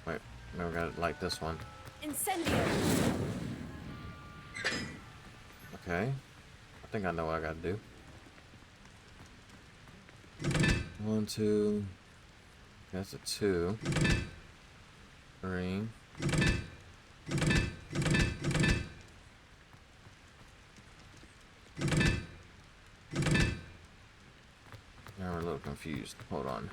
Wait, now we got it like this one. Incendio. Okay. I think I know what I gotta do. 1, 2. That's a 2. 3. Now we're a little confused. Hold on.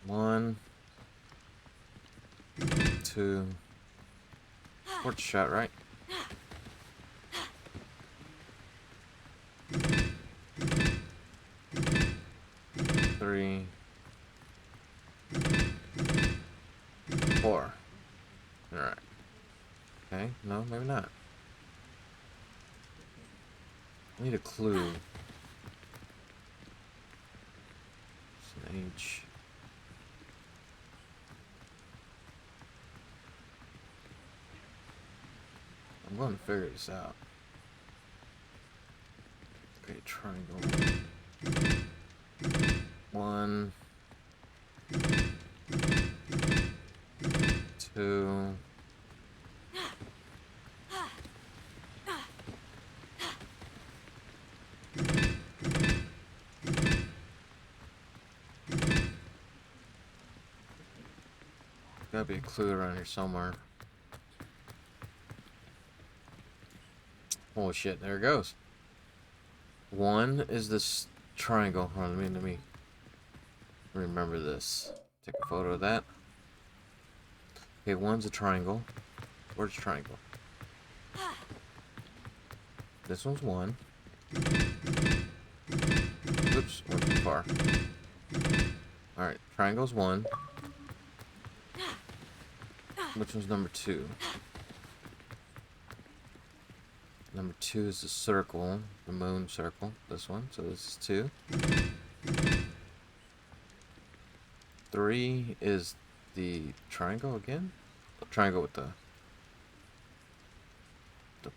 One, 2. Fourth shot, right? Three, 4. Alright. Okay, no, maybe not. I need a clue. It's an H. I'm going to figure this out. Okay, triangle. 1, 2. Gotta be a clue around here somewhere. Oh shit, there it goes. 1 is this triangle. Hold on, let me remember this. Take a photo of that. Okay, 1's a triangle. Where's triangle? This one's 1. Oops, went too far. Alright, triangle's 1. Which one's number 2? Number 2 is the circle, the moon circle. This one, so this is 2. 3 is the triangle again. The triangle with the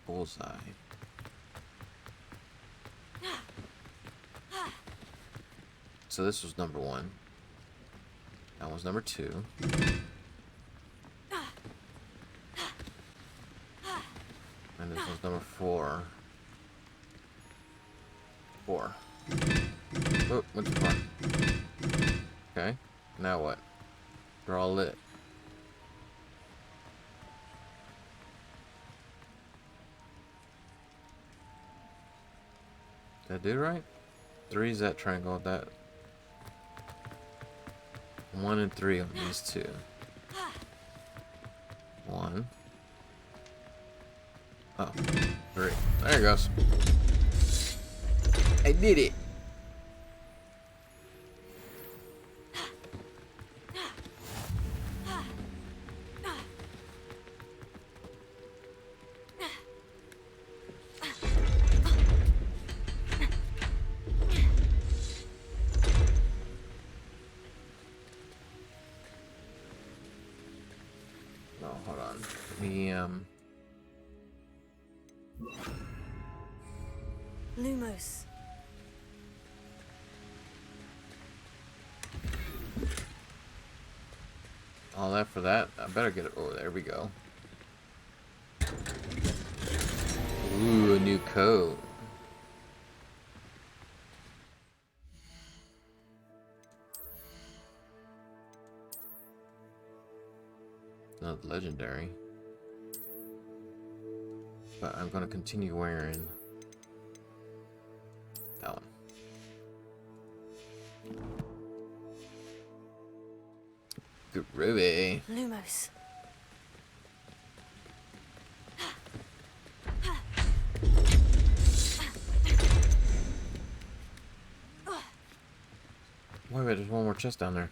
bullseye. So this was number 1. That was number 2. And this was number 4. 4. Oh, went too far. Okay, now what? They're all lit. Did I do it right? 3 is that triangle, that 1 and 3 on these 2. 1. Oh, 3. There it goes. I did it. No, hold on. Let me, Lumos. all that for that. I better get it. Oh, there we go. Ooh, a new coat. Not legendary. But I'm gonna continue wearing that one. Groovy. Lumos. Wait, there's one more chest down there.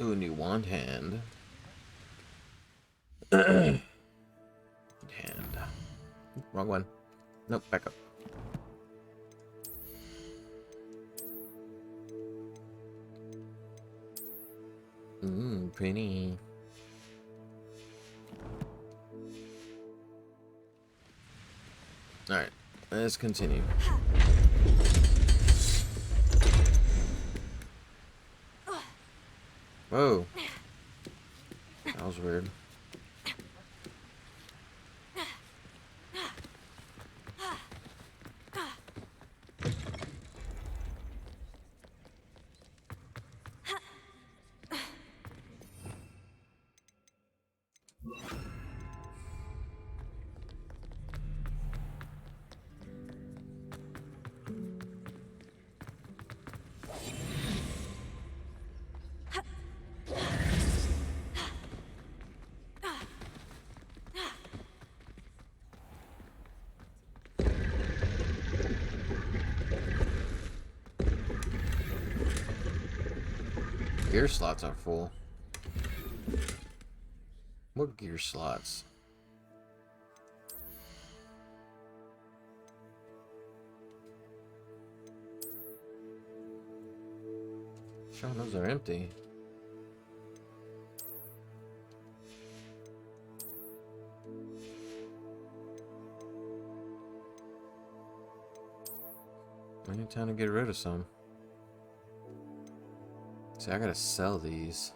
Ooh, new wand hand. Hand. Wrong one. Nope, back up. Pretty. Alright, let's continue. Whoa. That was weird. Gear slots are full. What gear slots? Sure, those are empty. I need time to get rid of some. See, I gotta sell these.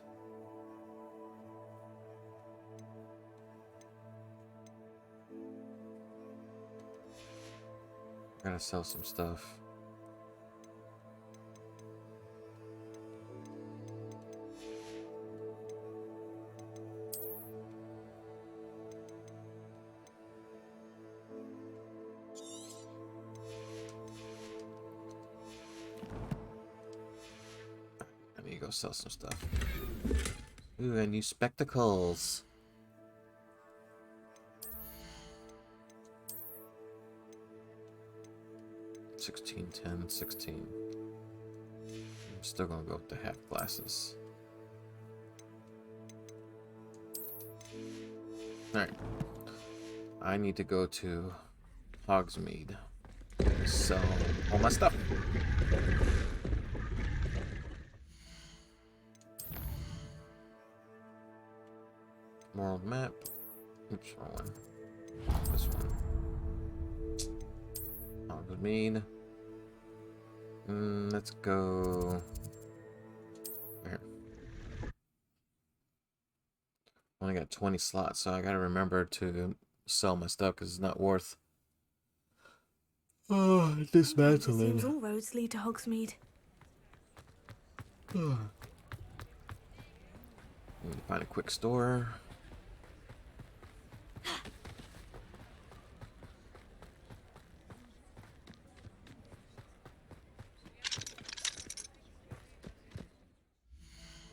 I gotta sell some stuff. Go sell some stuff. Ooh, and new spectacles. $16, $10, $16. I'm still gonna go with the half glasses. Alright. I need to go to Hogsmeade. Sell all my stuff. World map. Oops, wrong one. This one. Hogsmeade. Let's go. Here. Only got 20 slots, so I gotta remember to sell my stuff because it's not worth. Oh, dismantling. Seems all roads lead to Hogsmeade. Need to find a quick store.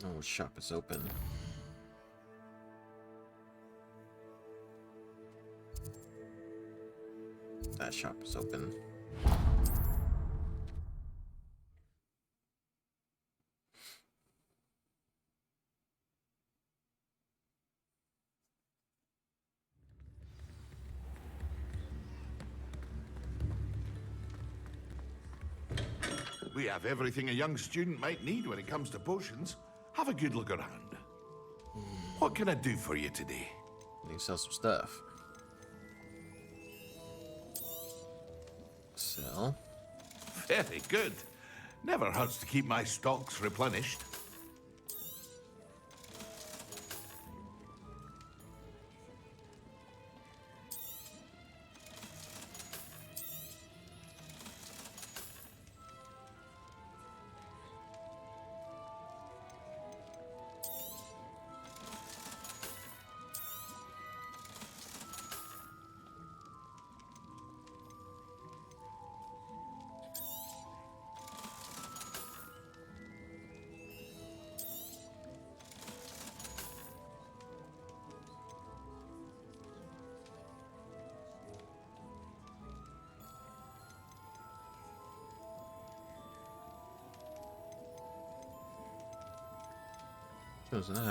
Oh, shop is open. That shop is open. We have everything a young student might need when it comes to potions. Have a good look around. What can I do for you today? Need to sell some stuff. Sell. Very good. Never hurts to keep my stocks replenished.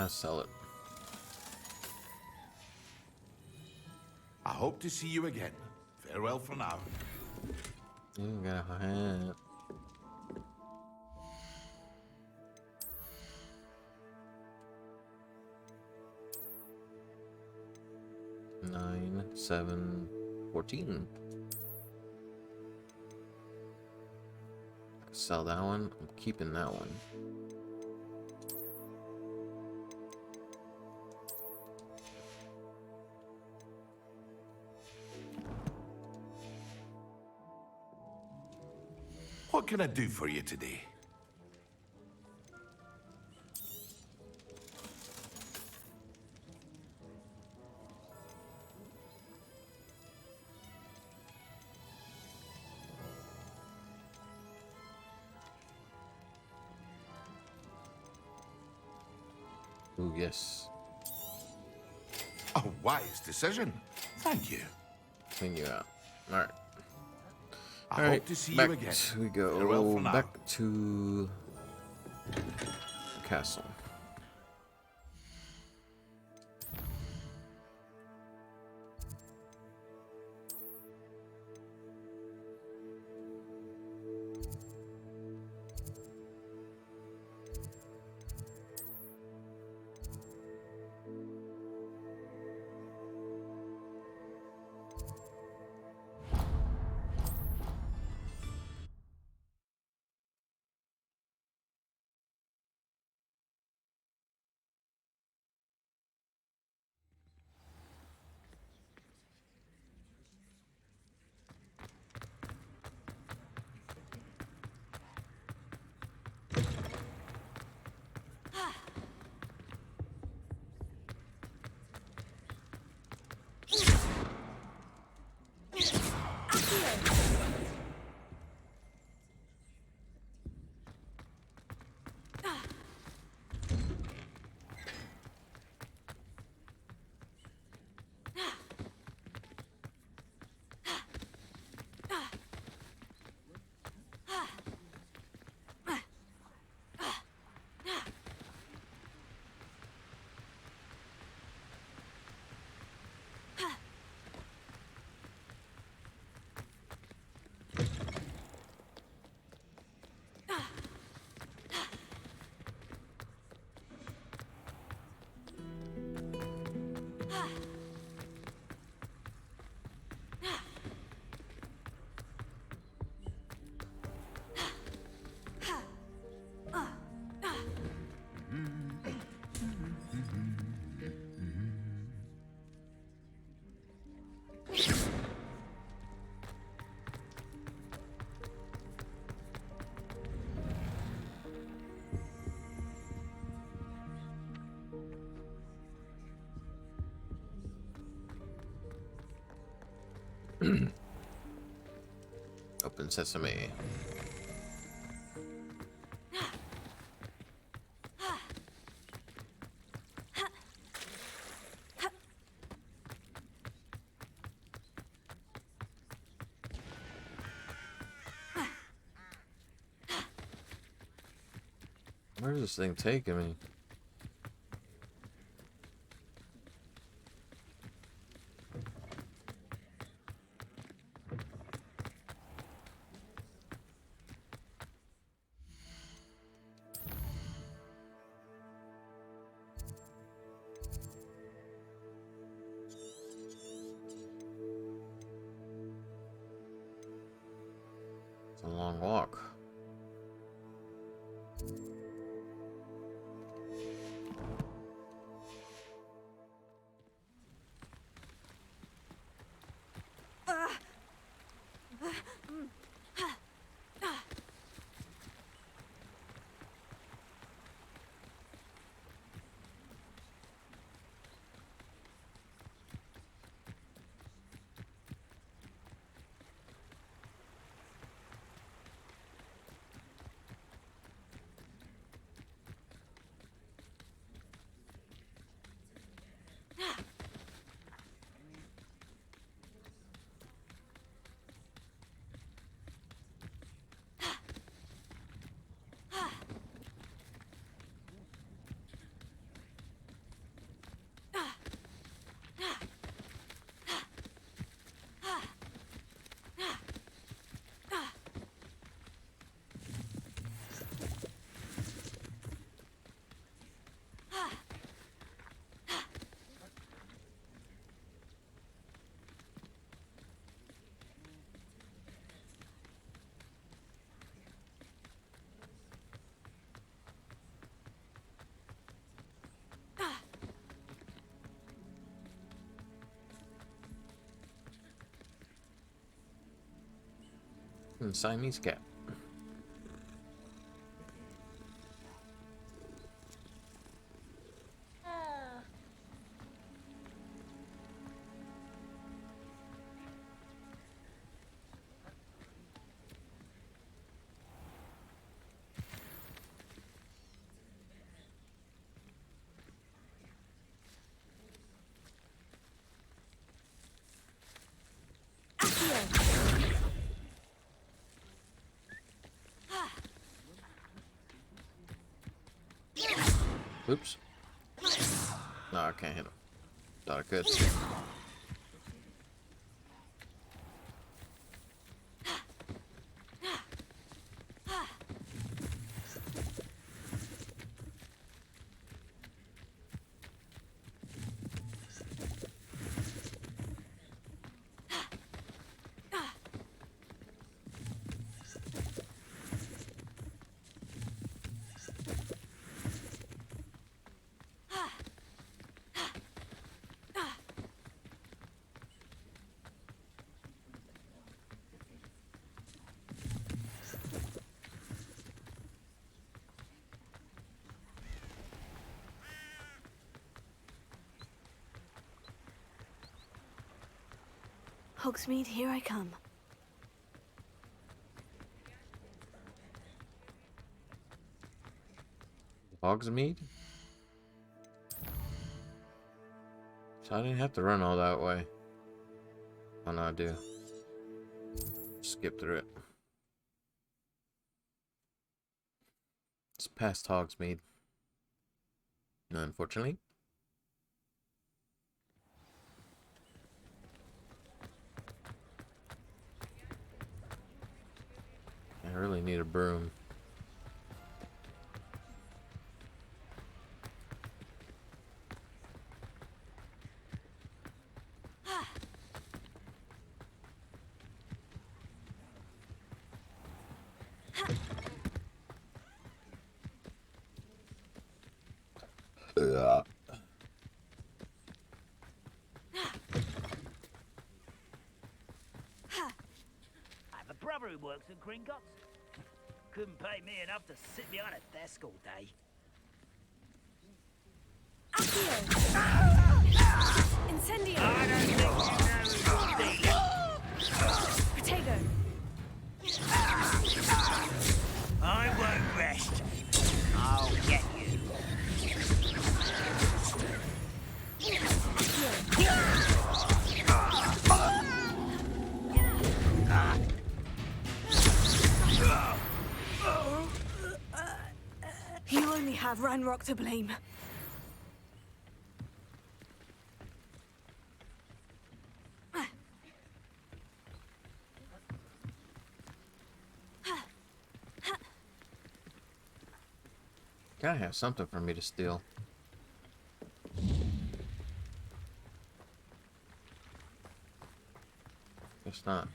Sell it. I hope to see you again. Farewell for now. You got a hat. Nine, 7, 14. Sell that one. I'm keeping that one. What can I do for you today? Ooh, yes. A wise decision. Thank you. Clean you out. All right. I hope to see back you again. We go. Farewell for now. Back to the castle. Open sesame. Where's this thing taking me? It's a long walk. Siamese cat. Oops. No, I can't hit him. Thought I could. Hogsmeade, here I come. Hogsmeade? So I didn't have to run all that way. Oh no, I do. Skip through it. It's past Hogsmeade. Unfortunately. I really need a broom. I have a brother who works at Gringotts. Couldn't pay me enough to sit behind a desk all day. Incendio! I don't think you know who's dealing. Potato! I won't rest. I'll get you. You are Ranrock to blame. Gotta have something for me to steal. Guess not.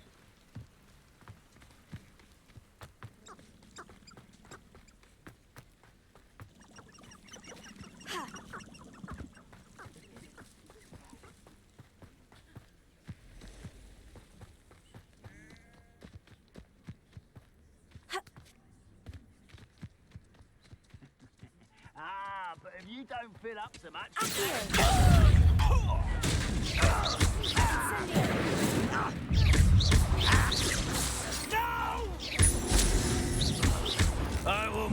Ah, but if you don't fill up so much... No! I will...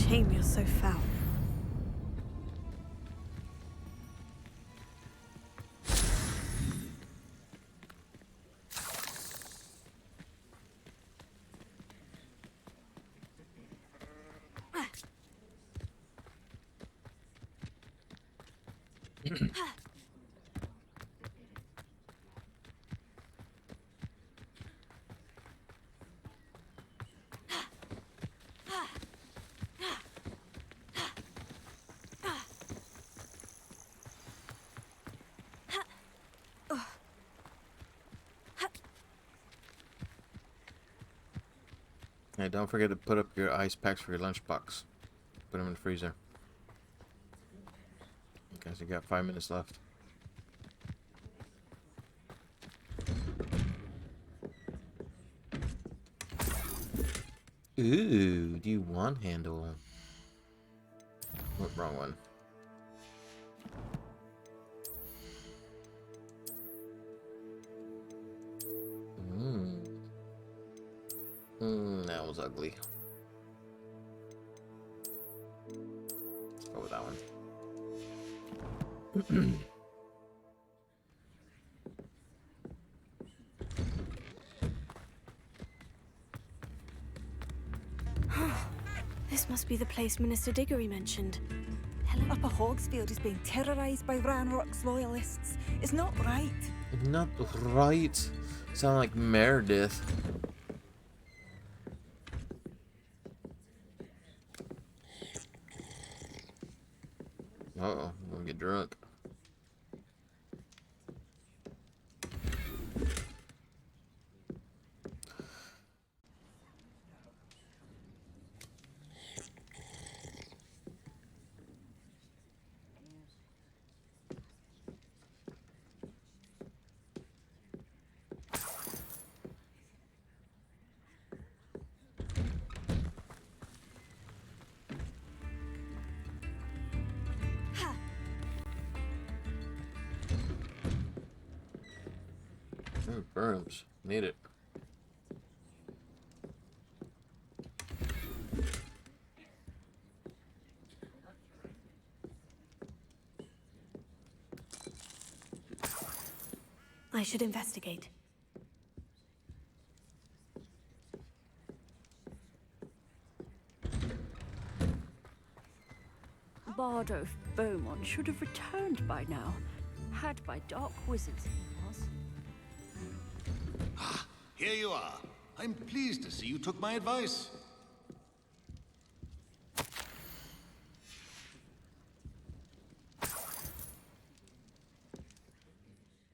Shame you're so foul. Hey, don't forget to put up your ice packs for your lunchbox. Put them in the freezer. Guys, you got 5 minutes left. Ooh, do you want handle? What, wrong one. That was ugly. Let's go with that one. This must be the place Minister Diggory mentioned. Upper Hogsfield is being terrorised by Ranrock's loyalists. It's not right. Not right. Sound like Meredith. Uh-oh, I'm gonna get drunk. Brooms. Need it. I should investigate. Bardo Beaumont should have returned by now. Had by dark wizards he was. Here you are. I'm pleased to see you took my advice.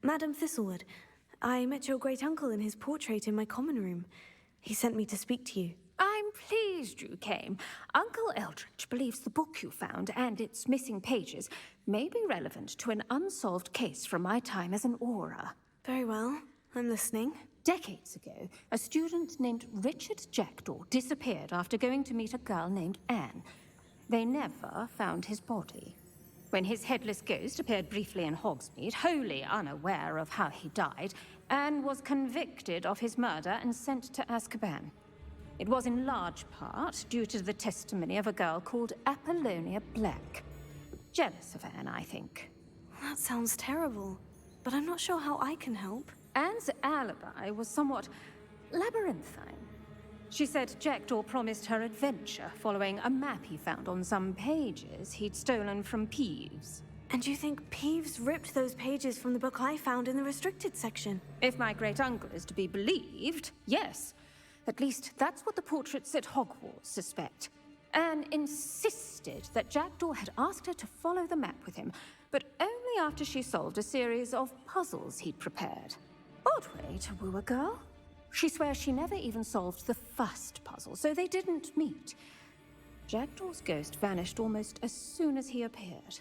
Madam Thistlewood, I met your great-uncle in his portrait in my common room. He sent me to speak to you. I'm pleased you came. Uncle Eldritch believes the book you found and its missing pages may be relevant to an unsolved case from my time as an Auror. Very well. I'm listening. Decades ago, a student named Richard Jackdaw disappeared after going to meet a girl named Anne. They never found his body. When his headless ghost appeared briefly in Hogsmeade, wholly unaware of how he died, Anne was convicted of his murder and sent to Azkaban. It was in large part due to the testimony of a girl called Apollonia Black. Jealous of Anne, I think. That sounds terrible, but I'm not sure how I can help. Anne's alibi was somewhat labyrinthine. She said Jackdaw promised her adventure following a map he found on some pages he'd stolen from Peeves. And you think Peeves ripped those pages from the book I found in the restricted section? If my great-uncle is to be believed, yes. At least that's what the portraits at Hogwarts suspect. Anne insisted that Jackdaw had asked her to follow the map with him, but only after she solved a series of puzzles he'd prepared. Odd way to woo a girl. She swears she never even solved the first puzzle, so they didn't meet. Jackdaw's ghost vanished almost as soon as he appeared.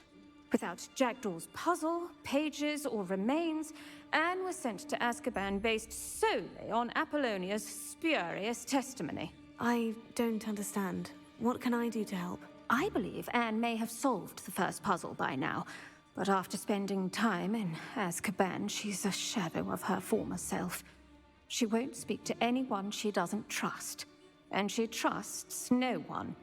Without Jackdaw's puzzle, pages, or remains, Anne was sent to Azkaban based solely on Apollonia's spurious testimony. I don't understand. What can I do to help? I believe Anne may have solved the first puzzle by now, but after spending time in Azkaban, she's a shadow of her former self. She won't speak to anyone she doesn't trust, and she trusts no one.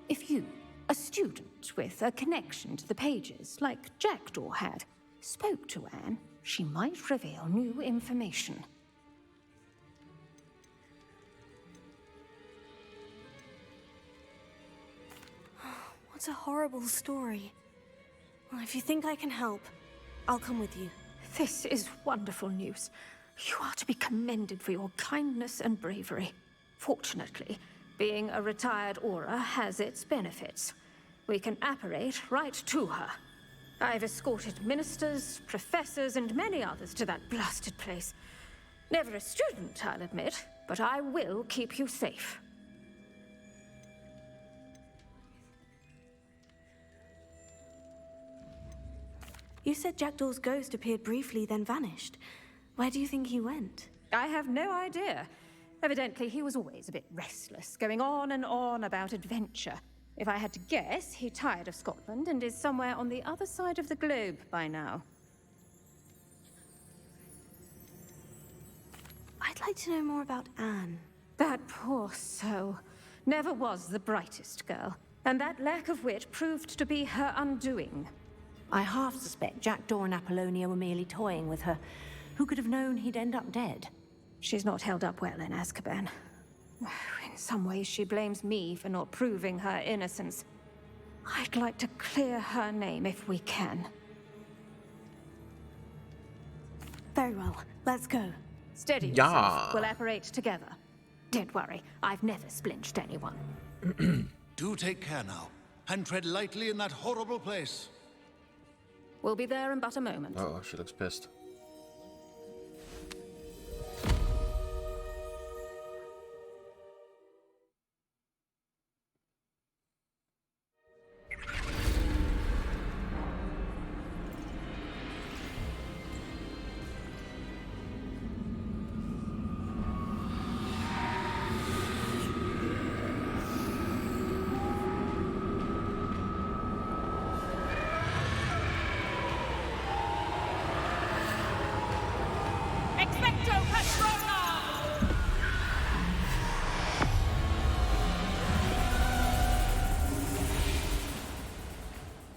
If you, a student with a connection to the pages, like Jackdaw had, spoke to Anne, she might reveal new information. What a horrible story. Well, if you think I can help, I'll come with you. This is wonderful news. You are to be commended for your kindness and bravery. Fortunately, being a retired Auror has its benefits. We can apparate right to her. I've escorted ministers, professors, and many others to that blasted place. Never a student, I'll admit, but I will keep you safe. You said Jackdaw's ghost appeared briefly, then vanished. Where do you think he went? I have no idea. Evidently, he was always a bit restless, going on and on about adventure. If I had to guess, he tired of Scotland and is somewhere on the other side of the globe by now. I'd like to know more about Anne. That poor soul. Never was the brightest girl, and that lack of wit proved to be her undoing. I half suspect Jackdaw and Apollonia were merely toying with her. Who could have known he'd end up dead? She's not held up well in Azkaban. In some ways, she blames me for not proving her innocence. I'd like to clear her name if we can. Very well. Let's go. Steady yourself. We'll apparate together. Don't worry. I've never splinched anyone. Do take care now, and tread lightly in that horrible place. We'll be there in but a moment. Uh-oh, she looks pissed.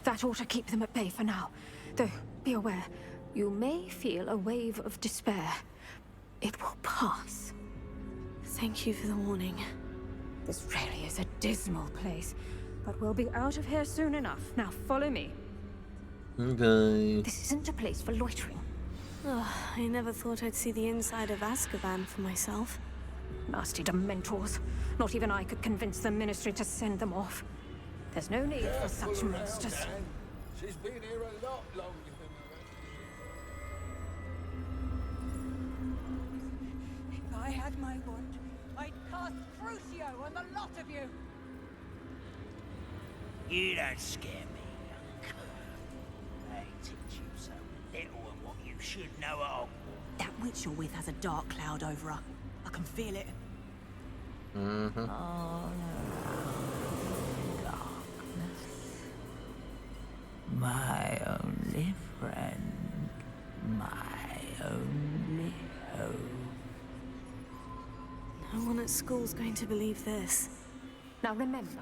That ought to keep them at bay for now. Though, be aware, you may feel a wave of despair. It will pass. Thank you for the warning. This really is a dismal place, but we'll be out of here soon enough. Now follow me. Okay. This isn't a place for loitering. Oh, I never thought I'd see the inside of Azkaban for myself. Nasty Dementors. Not even I could convince the Ministry to send them off. There's no need for such monsters. She's been here a lot longer than the rest. If I had my wand, I'd cast Crucio on the lot of you. You don't scare me, young cur. They teach you so little and what you should know at Hogwarts. That witch you're with has a dark cloud over her. I can feel it. Mm-hmm. Oh, no. My only friend, my only hope. No one at school's going to believe this. Now remember,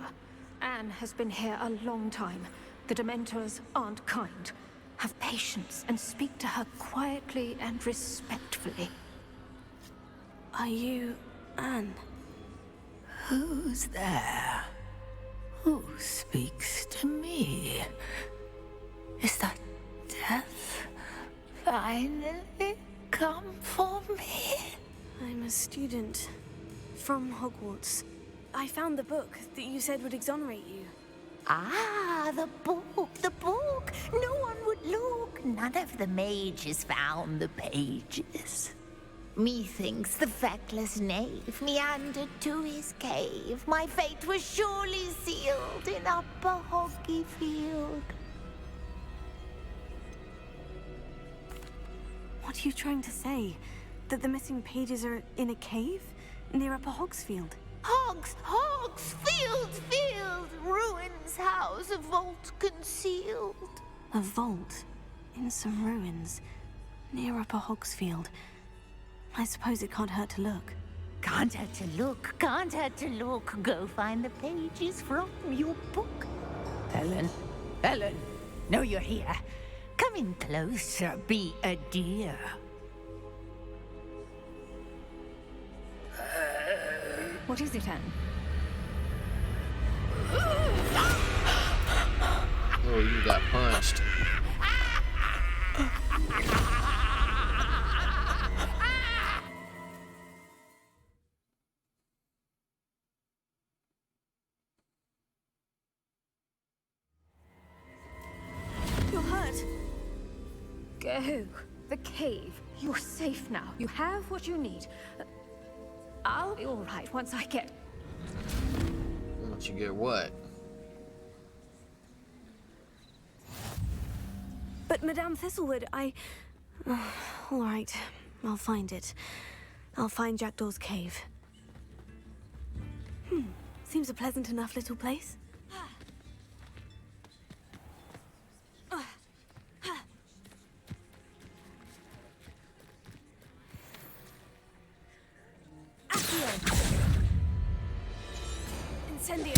Anne has been here a long time. The Dementors aren't kind. Have patience and speak to her quietly and respectfully. Are you Anne? Who's there? Who speaks to me? Is that death finally come for me? I'm a student from Hogwarts. I found the book that you said would exonerate you. Ah, the book, the book. No one would look. None of the mages found the pages. Methinks the feckless knave meandered to his cave. My fate was surely sealed in Upper Hoggyfield. What are you trying to say? That the missing pages are in a cave near Upper Hogsfield? Field, ruins house, a vault concealed. A vault in some ruins near Upper Hogsfield. I suppose it can't hurt to look. Can't hurt to look, can't hurt to look. Go find the pages from your book. Helen, know you're here. Come in closer, be a dear. What is it, Anne? Oh, you got punched. You're hurt. Go. The cave. You're safe now. You have what you need. I'll be all right once I get... Once you get what? But Madame Thistlewood, all right, I'll find it. I'll find Jackdaw's cave. Seems a pleasant enough little place. Incendio.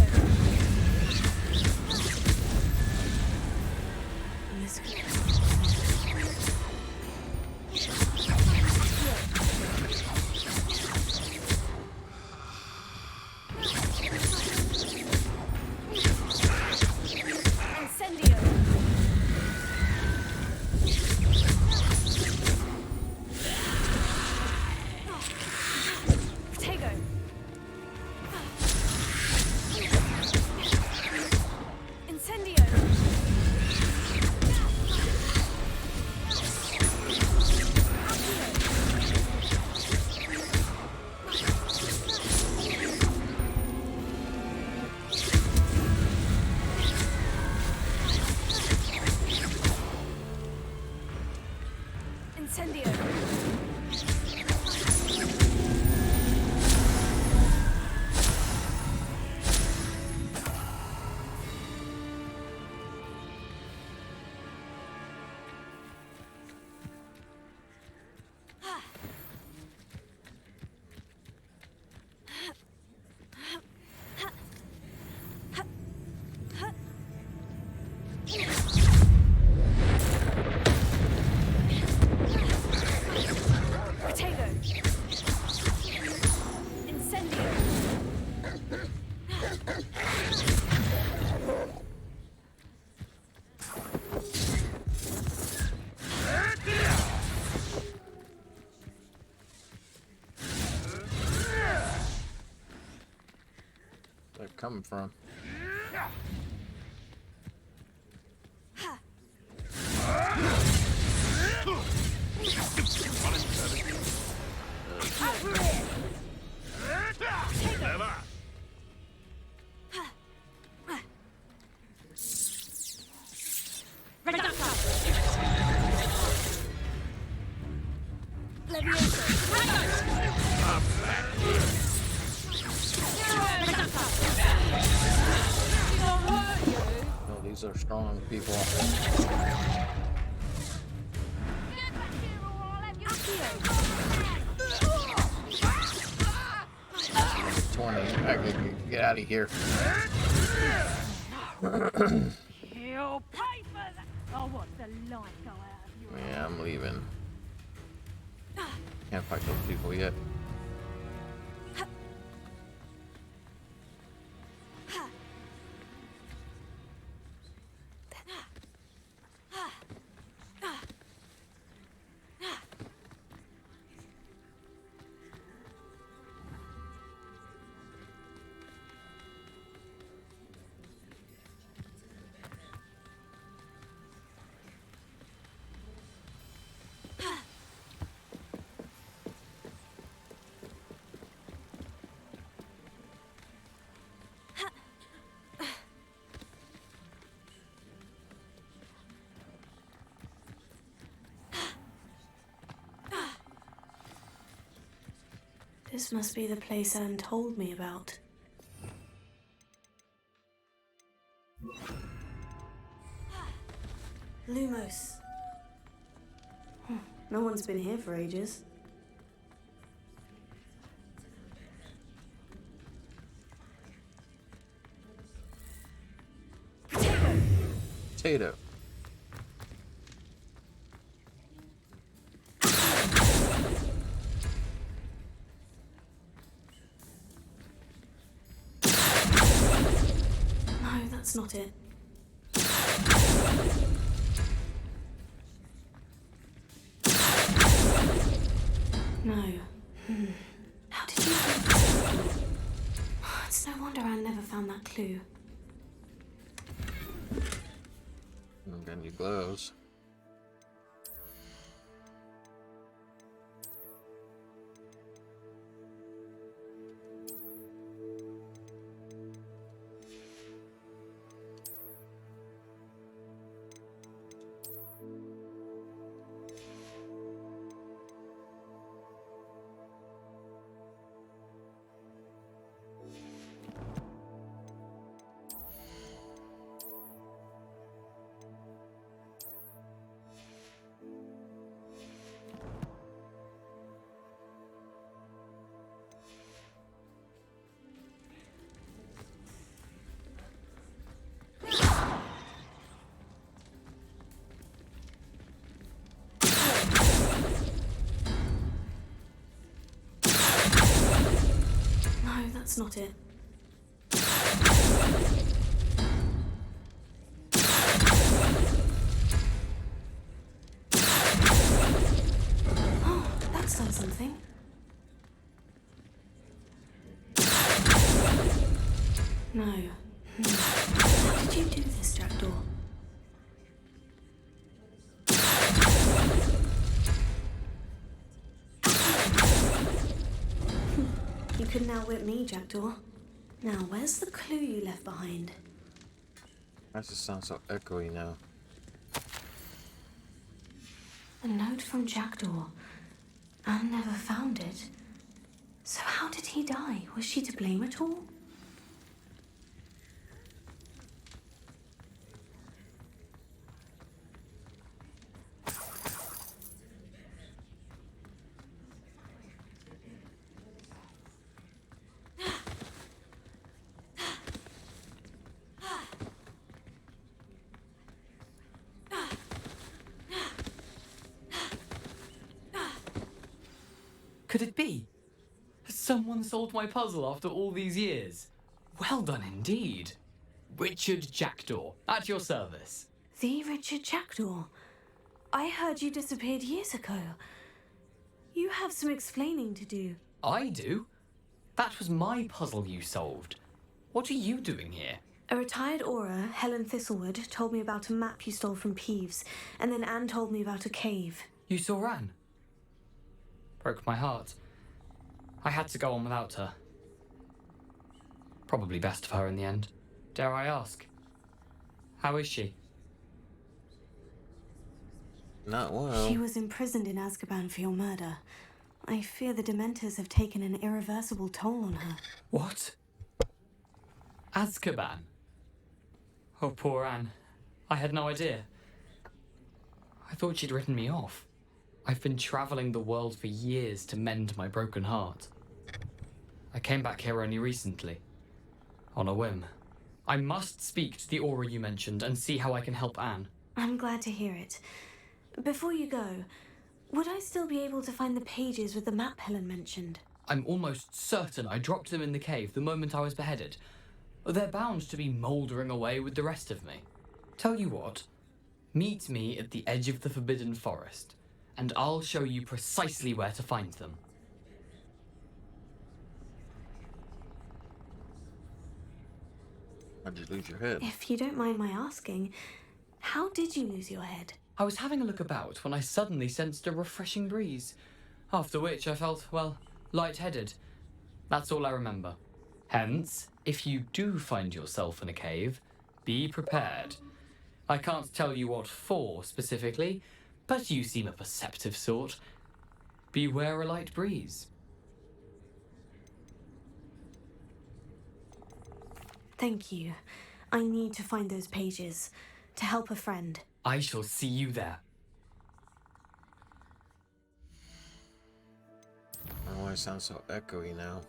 Incendio. Protego. Incendio. Incendio. Protego. Incendio. Where's that coming from? Levioso. Those are strong people. 20. I can get out of here. You'll pay for that. Oh, what the light go out of you? Yeah, I'm leaving. Can't fight those people yet. This must be the place Anne told me about. Lumos. No one's been here for ages. Potato. No, that's not it. No. How did you find this? It's no wonder Anne never found that clue. Got new gloves. No, that's not it. Oh, that's done something. No. How did you do this, Jackdaw? You couldn't outwit me, Jackdaw. Now, where's the clue you left behind? That just sounds so echoey now. A note from Jackdaw. Anne never found it. So how did he die? Was she to blame at all? Could it be? Has someone solved my puzzle after all these years? Well done indeed. Richard Jackdaw, at your service. The Richard Jackdaw? I heard you disappeared years ago. You have some explaining to do. I do? That was my puzzle you solved. What are you doing here? A retired Aura, Helen Thistlewood, told me about a map you stole from Peeves, and then Anne told me about a cave. You saw Anne? Broke my heart. I had to go on without her. Probably best for her in the end. Dare I ask? How is she? Not well. She was imprisoned in Azkaban for your murder. I fear the Dementors have taken an irreversible toll on her. What? Azkaban? Oh, poor Anne. I had no idea. I thought she'd written me off. I've been traveling the world for years to mend my broken heart. I came back here only recently, on a whim. I must speak to the aura you mentioned and see how I can help Anne. I'm glad to hear it. Before you go, would I still be able to find the pages with the map Helen mentioned? I'm almost certain I dropped them in the cave the moment I was beheaded. They're bound to be mouldering away with the rest of me. Tell you what, meet me at the edge of the Forbidden Forest, and I'll show you precisely where to find them. How'd you lose your head? If you don't mind my asking, how did you lose your head? I was having a look about when I suddenly sensed a refreshing breeze, after which I felt, well, lightheaded. That's all I remember. Hence, if you do find yourself in a cave, be prepared. I can't tell you what for specifically, but you seem a perceptive sort. Beware a light breeze. Thank you. I need to find those pages to help a friend. I shall see you there. I don't know why I sound so echoey now.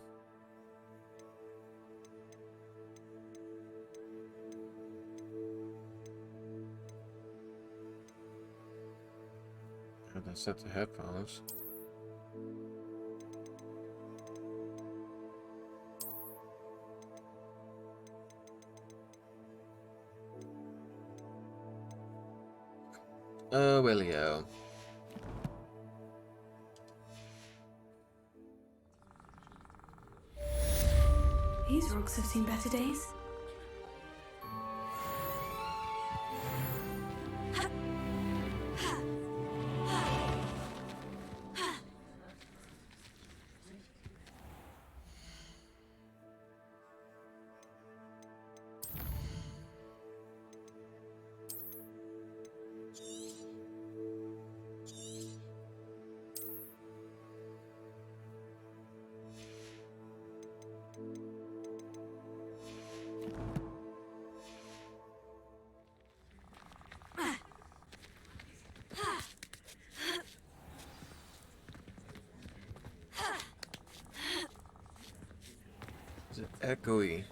Had I set the headphones? Oh, Willio. These rocks have seen better days. Is it echoey?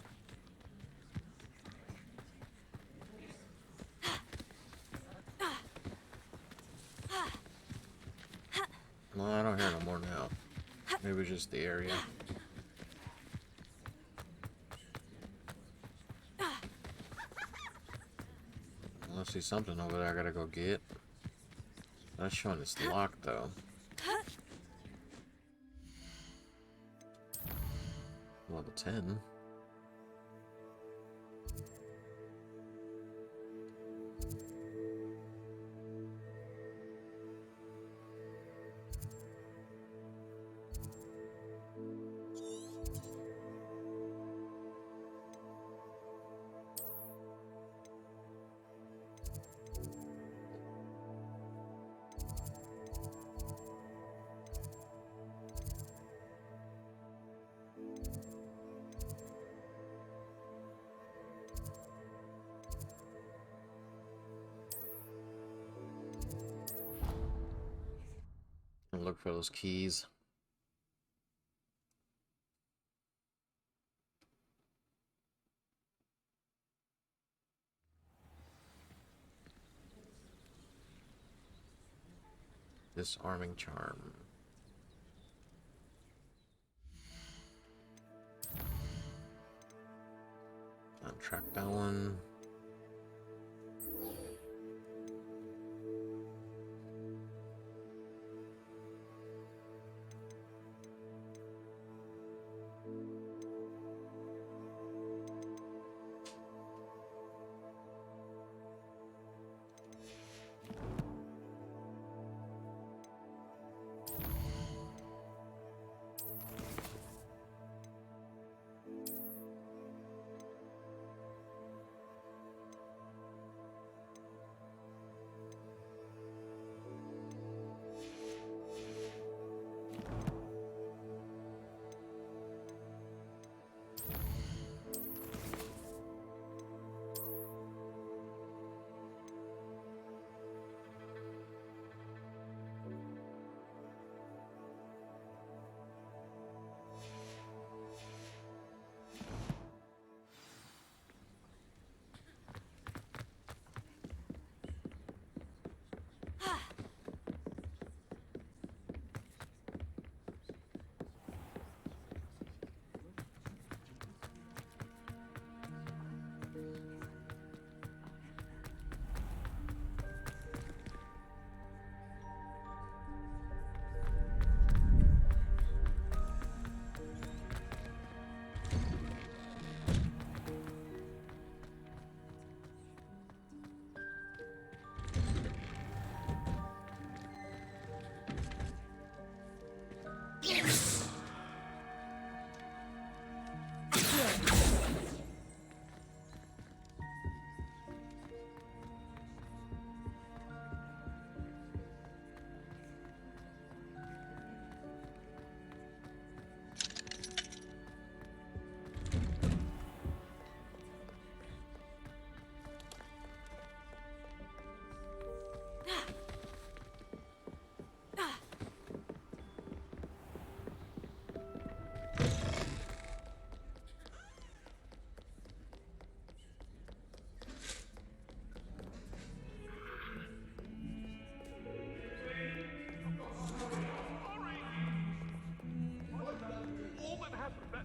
No, I don't hear no more now. Maybe just the area. I see something over there I gotta go get. That's showing it's locked though. Level 10. And look for those keys. Disarming charm. Untrack that one.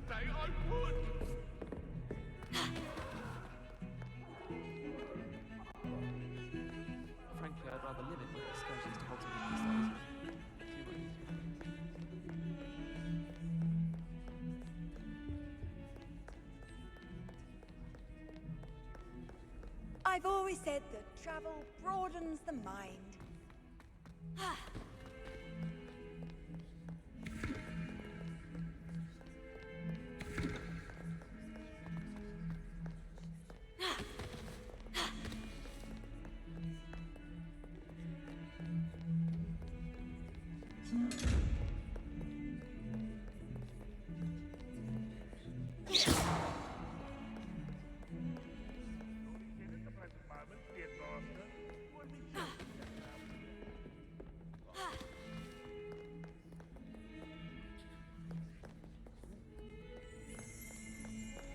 day I would. Frankly, I'd rather limit my excursions to Halton these days. I've always said that travel broadens the mind.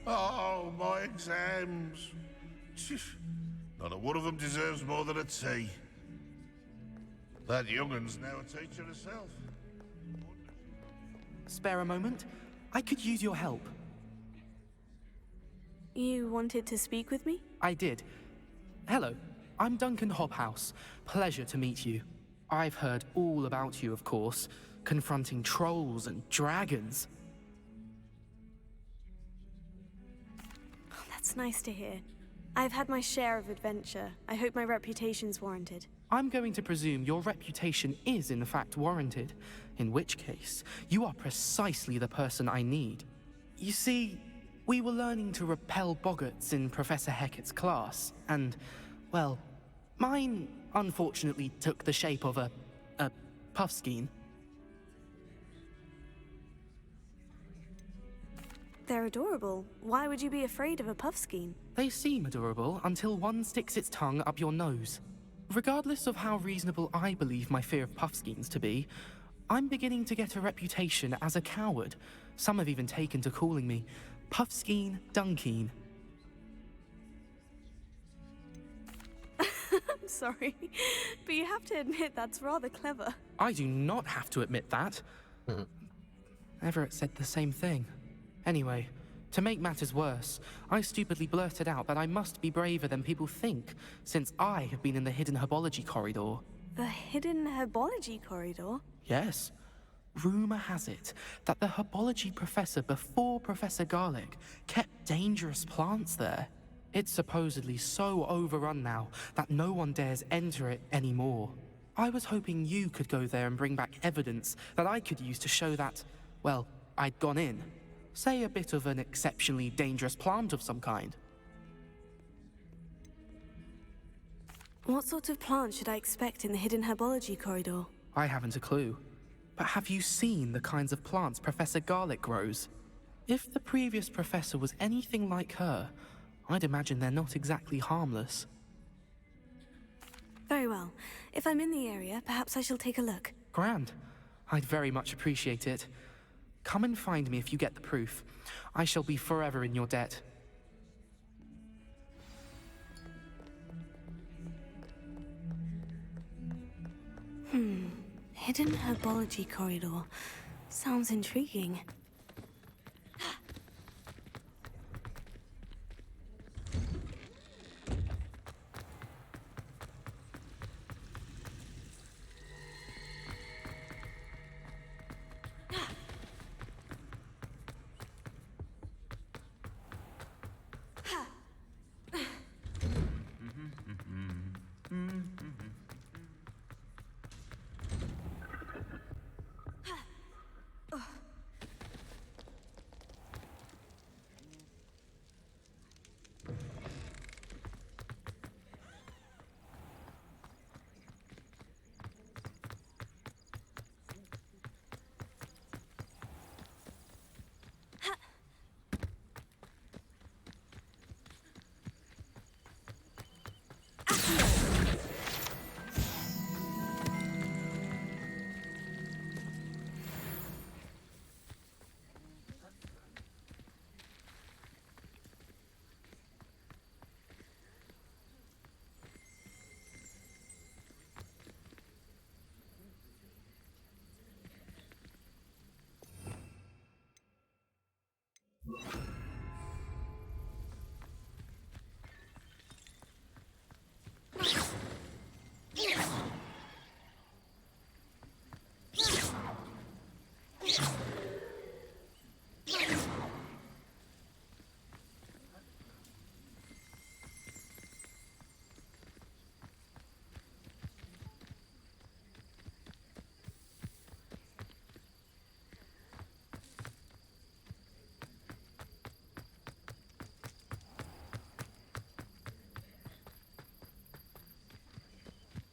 Oh, my exams. Not a one of them deserves more than a tea. That young'un's now a teacher herself. Spare a moment? I could use your help. You wanted to speak with me? I did. Hello, I'm Duncan Hobhouse. Pleasure to meet you. I've heard all about you, of course, confronting trolls and dragons. Oh, that's nice to hear. I've had my share of adventure. I hope my reputation's warranted. I'm going to presume your reputation is in fact warranted, in which case, you are precisely the person I need. You see, we were learning to repel boggarts in Professor Hecat's class, and, well, mine unfortunately took the shape of a puffskein. They're adorable. Why would you be afraid of a puffskein? They seem adorable until one sticks its tongue up your nose. Regardless of how reasonable I believe my fear of puffskeins to be, I'm beginning to get a reputation as a coward. Some have even taken to calling me Puffskein Dunkeen. I'm sorry, but you have to admit that's rather clever. I do not have to admit that. Everett said the same thing. Anyway, to make matters worse, I stupidly blurted out that I must be braver than people think, since I have been in the hidden herbology corridor. The hidden herbology corridor? Yes. Rumor has it that the herbology professor before Professor Garlic kept dangerous plants there. It's supposedly so overrun now that no one dares enter it anymore. I was hoping you could go there and bring back evidence that I could use to show that, well, I'd gone in. Say a bit of an exceptionally dangerous plant of some kind. What sort of plant should I expect in the hidden herbology corridor? I haven't a clue. But have you seen the kinds of plants Professor Garlic grows? If the previous professor was anything like her, I'd imagine they're not exactly harmless. Very well. If I'm in the area, perhaps I shall take a look. Grand. I'd very much appreciate it. Come and find me if you get the proof. I shall be forever in your debt. Hidden herbology corridor. Sounds intriguing.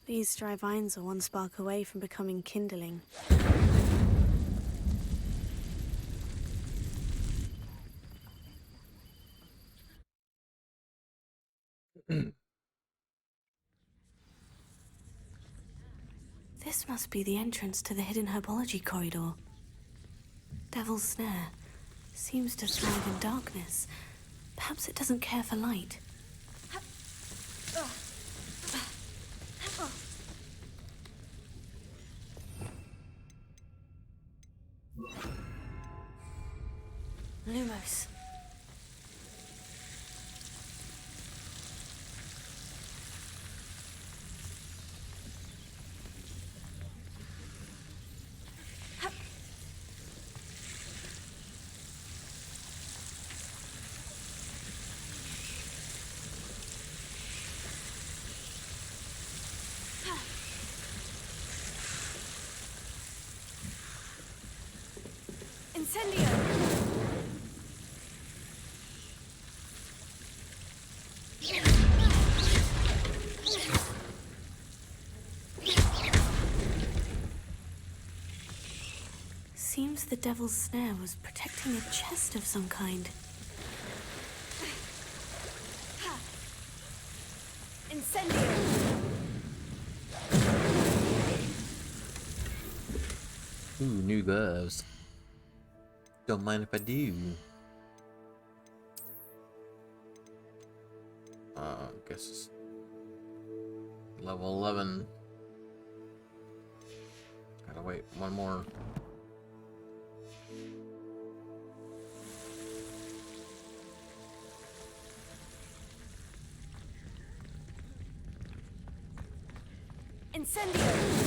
These dry vines are one spark away from becoming kindling. This must be the entrance to the hidden herbology corridor. Devil's Snare seems to thrive in darkness. Perhaps it doesn't care for light. Lumos. Incendio! Seems the Devil's Snare was protecting a chest of some kind. Incendio! Ooh, new gloves. Don't mind if I do. Guess it's level 11. Gotta wait one more. Incendio!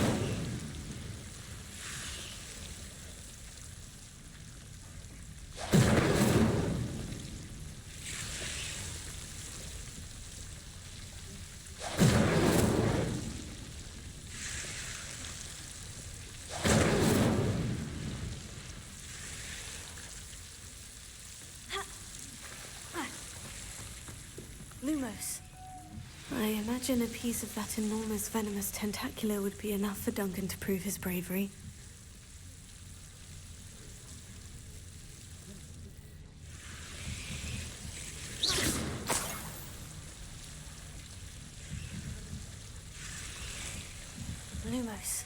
Lumos. I imagine a piece of that enormous venomous tentacular would be enough for Duncan to prove his bravery. Lumos.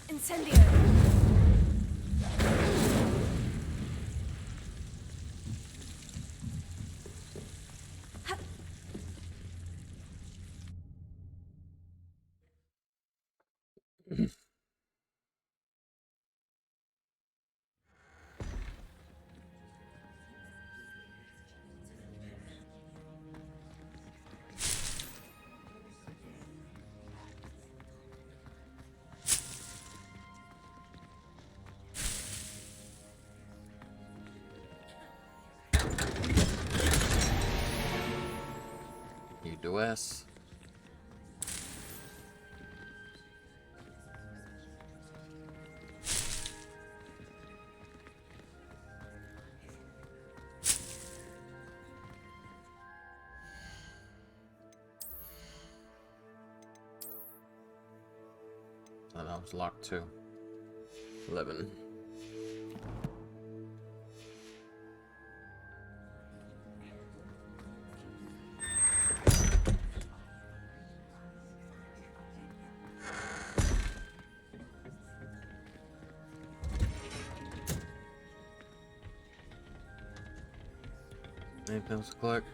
Incendio! You do S. And I was locked too. 11. Anything else to collect?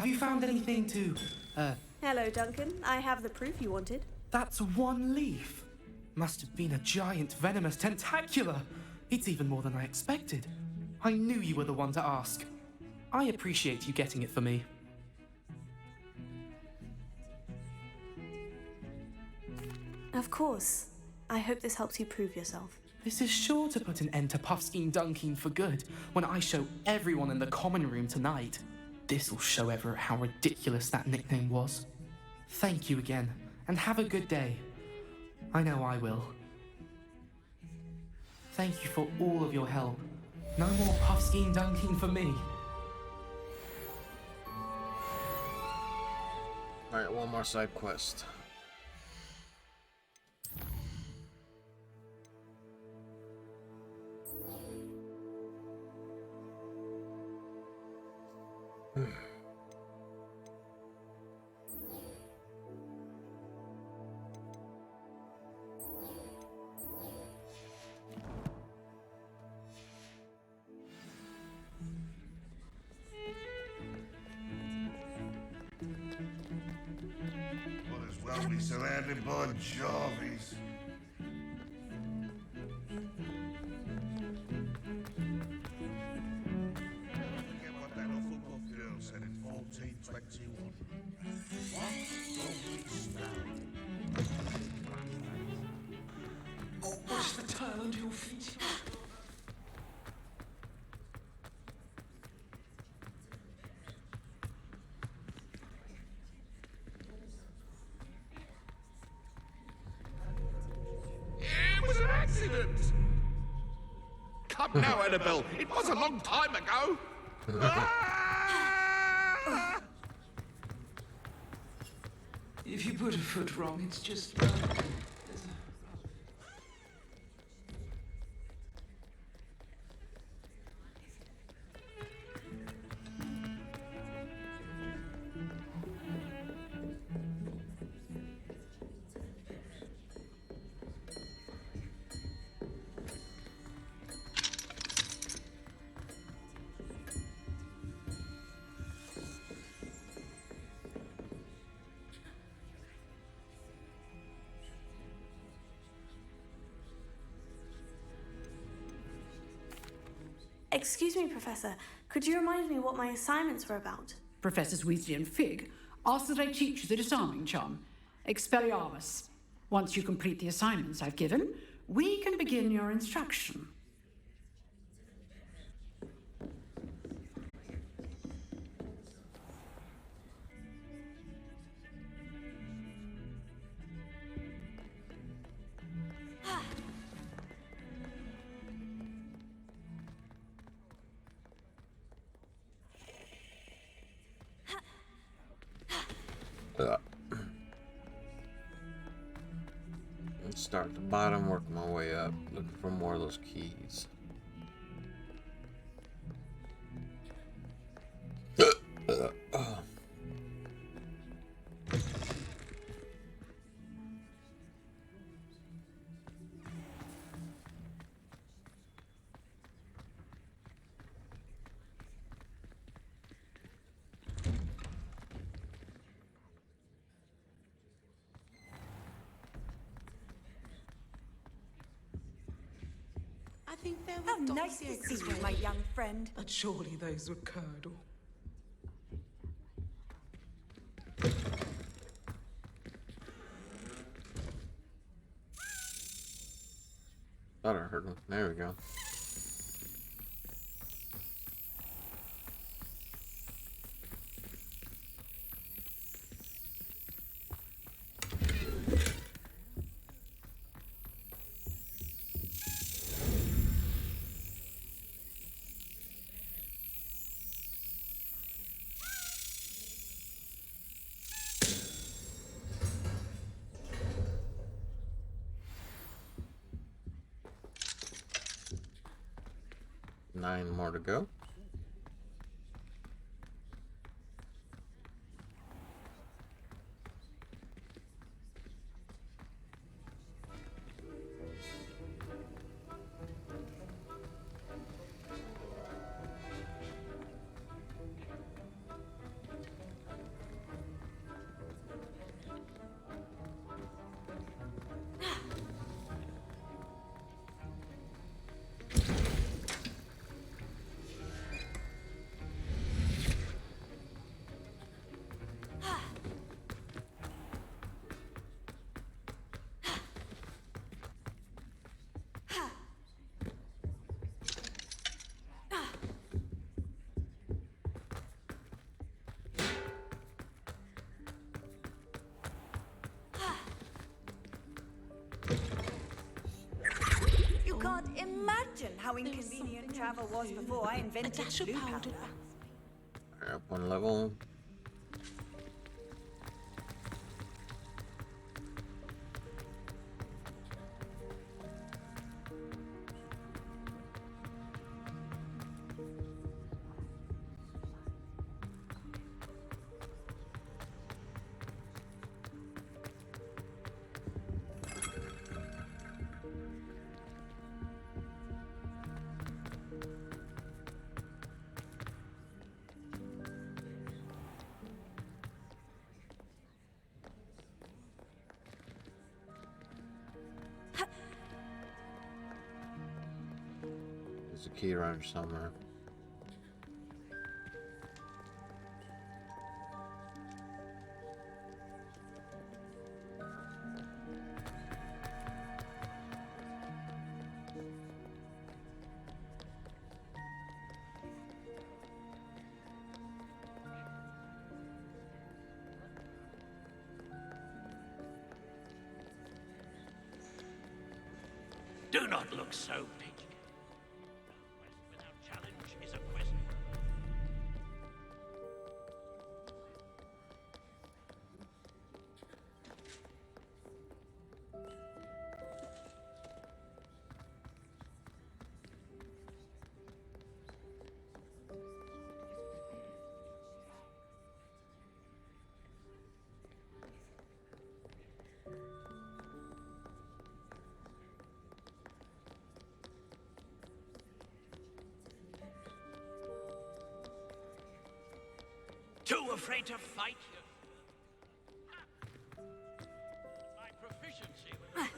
you found anything to, Hello, Duncan. I have the proof you wanted. That's one leaf. Must have been a giant venomous tentacula. It's even more than I expected. I knew you were the one to ask. I appreciate you getting it for me. Of course. I hope this helps you prove yourself. This is sure to put an end to Puffskein Dunkin for good when I show everyone in the common room tonight. This'll show Everett how ridiculous that nickname was. Thank you again, and have a good day. I know I will. Thank you for all of your help. No more Puffskein Dunkin for me. Alright, one more side quest. Well, we surrounded by Jarvies. Forget what that Hufflepuff girl said in 1421. What? Holy snow. What's the tile under your feet? It was an accident! Come now, Annabelle. It was a long time ago. Ah! If you put a foot wrong, it's just... Excuse me, Professor. Could you remind me what my assignments were about? Professors Weasley and Fig asked that I teach you the disarming charm, Expelliarmus. Once you complete the assignments I've given, we can begin your instruction. Let's start at the bottom, work my way up, looking for more of those keys. I think there How were nice to see you, my young friend. But surely those were Curdle. Thought I heard him. There we go. Nine more to go. Imagine how inconvenient travel was before I invented blue powder. Up one level. There's a key around somewhere. Do not look so picky. Without challenge is a quest. Too afraid to fight? My proficiency with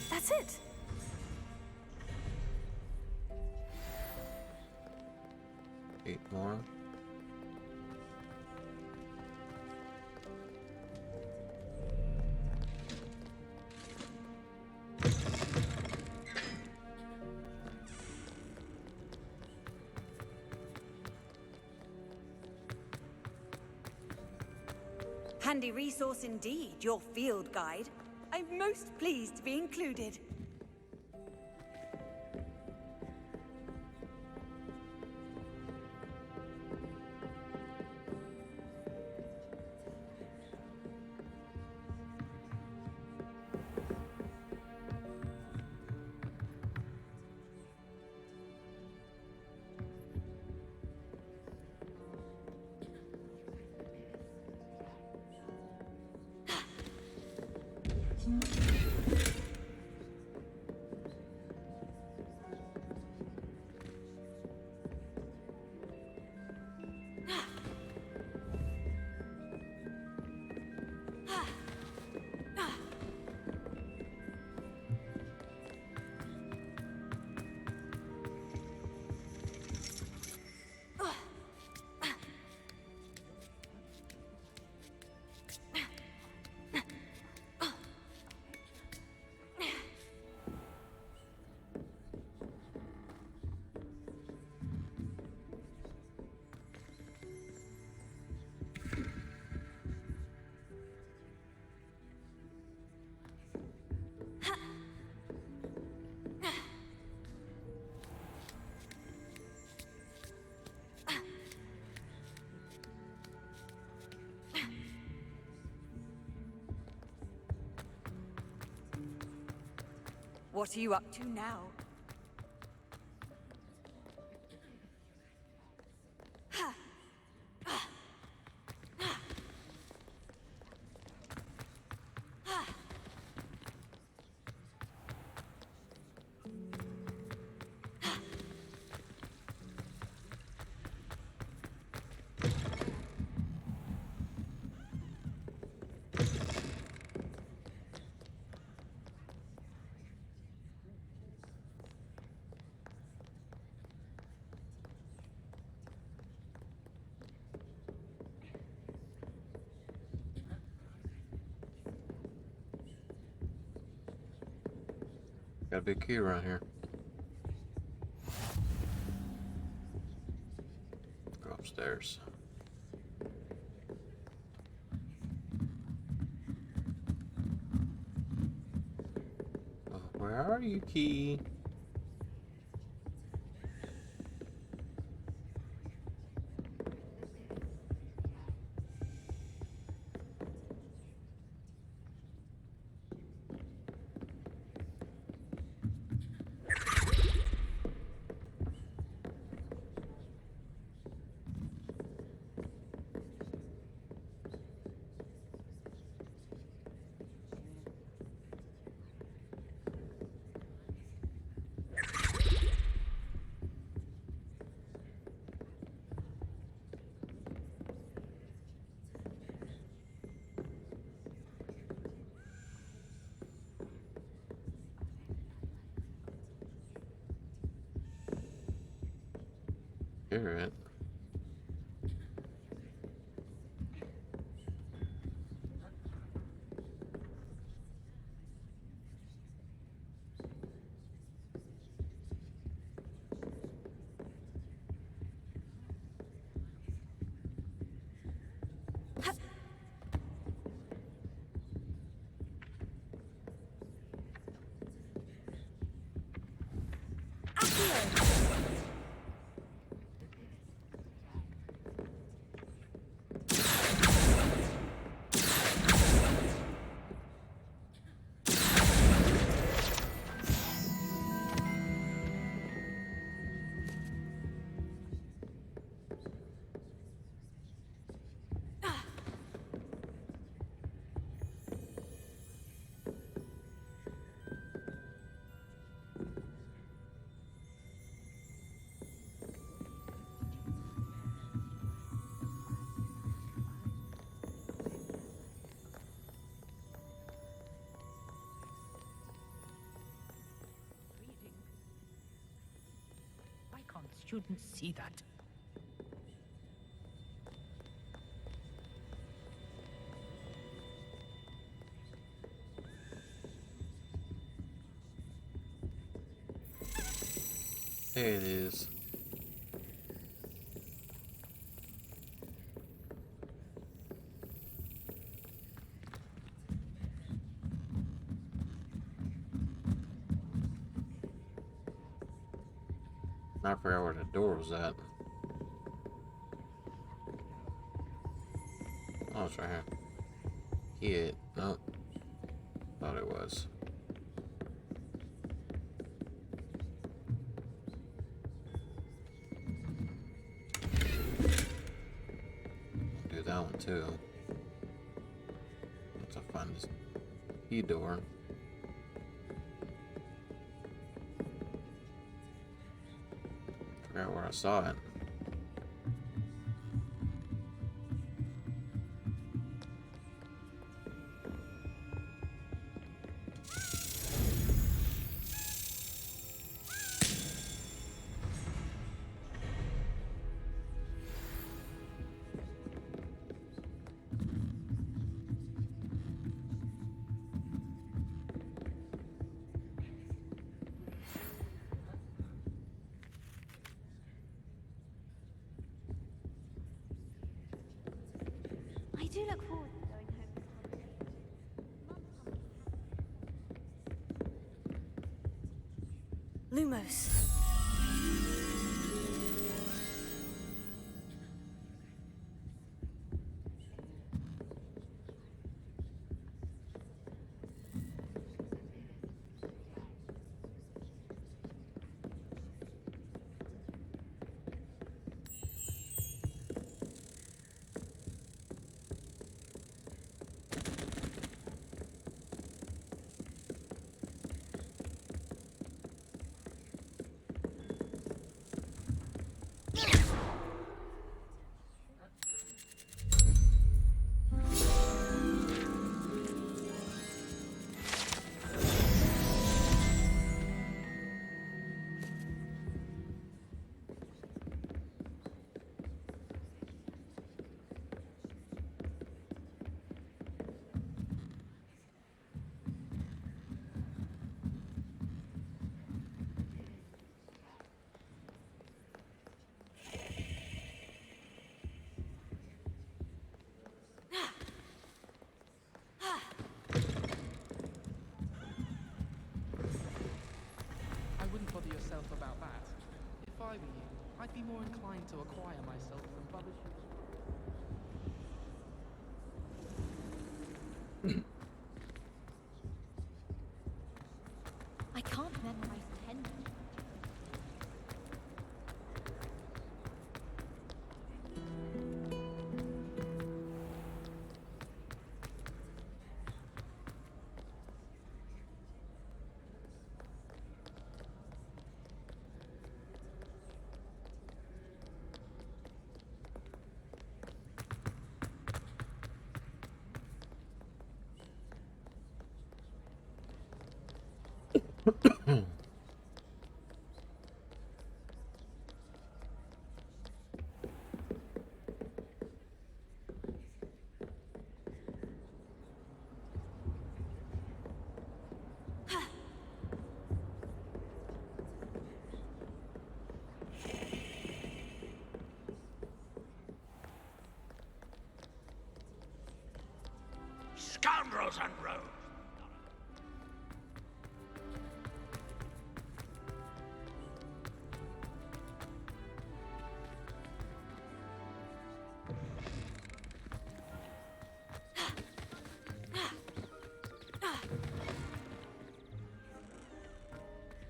That's it. Eight more. Handy resource indeed, your field guide. I'm most pleased to be included. What are you up to now? Got a big key around here. Go upstairs. Oh, where are you, key? Hear it. Why can't students see that? There it is. I forgot where the door was at. Oh, it's right here. Hit. Nope. Thought it was. Do that one too. Once I find this key door. Forgot where I saw it. I do look forward to going home. Lumos. I were you, I'd be more inclined to acquire myself some rubbish. I can't memorize 10. Scoundrels and rogues!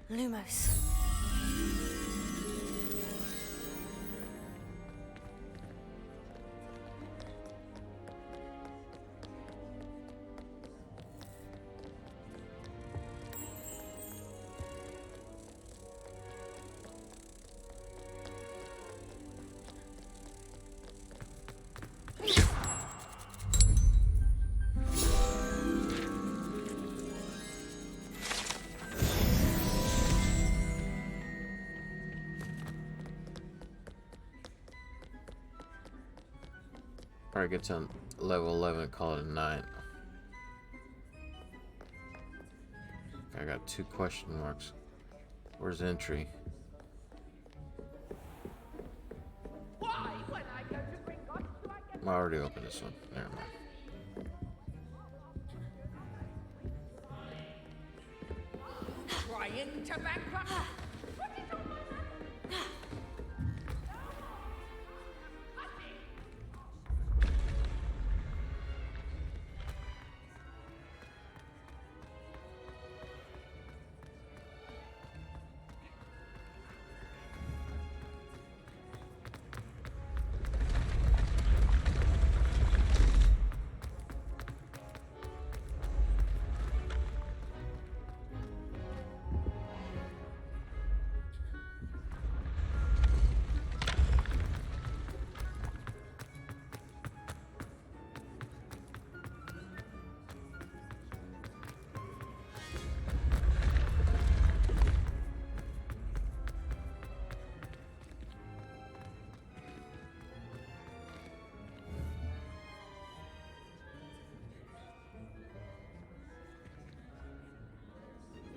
Lumos. Alright, get to level 11, call it a night. I got 2 question marks. Where's entry? I already opened this one. Never mind. Trying to bankrupt.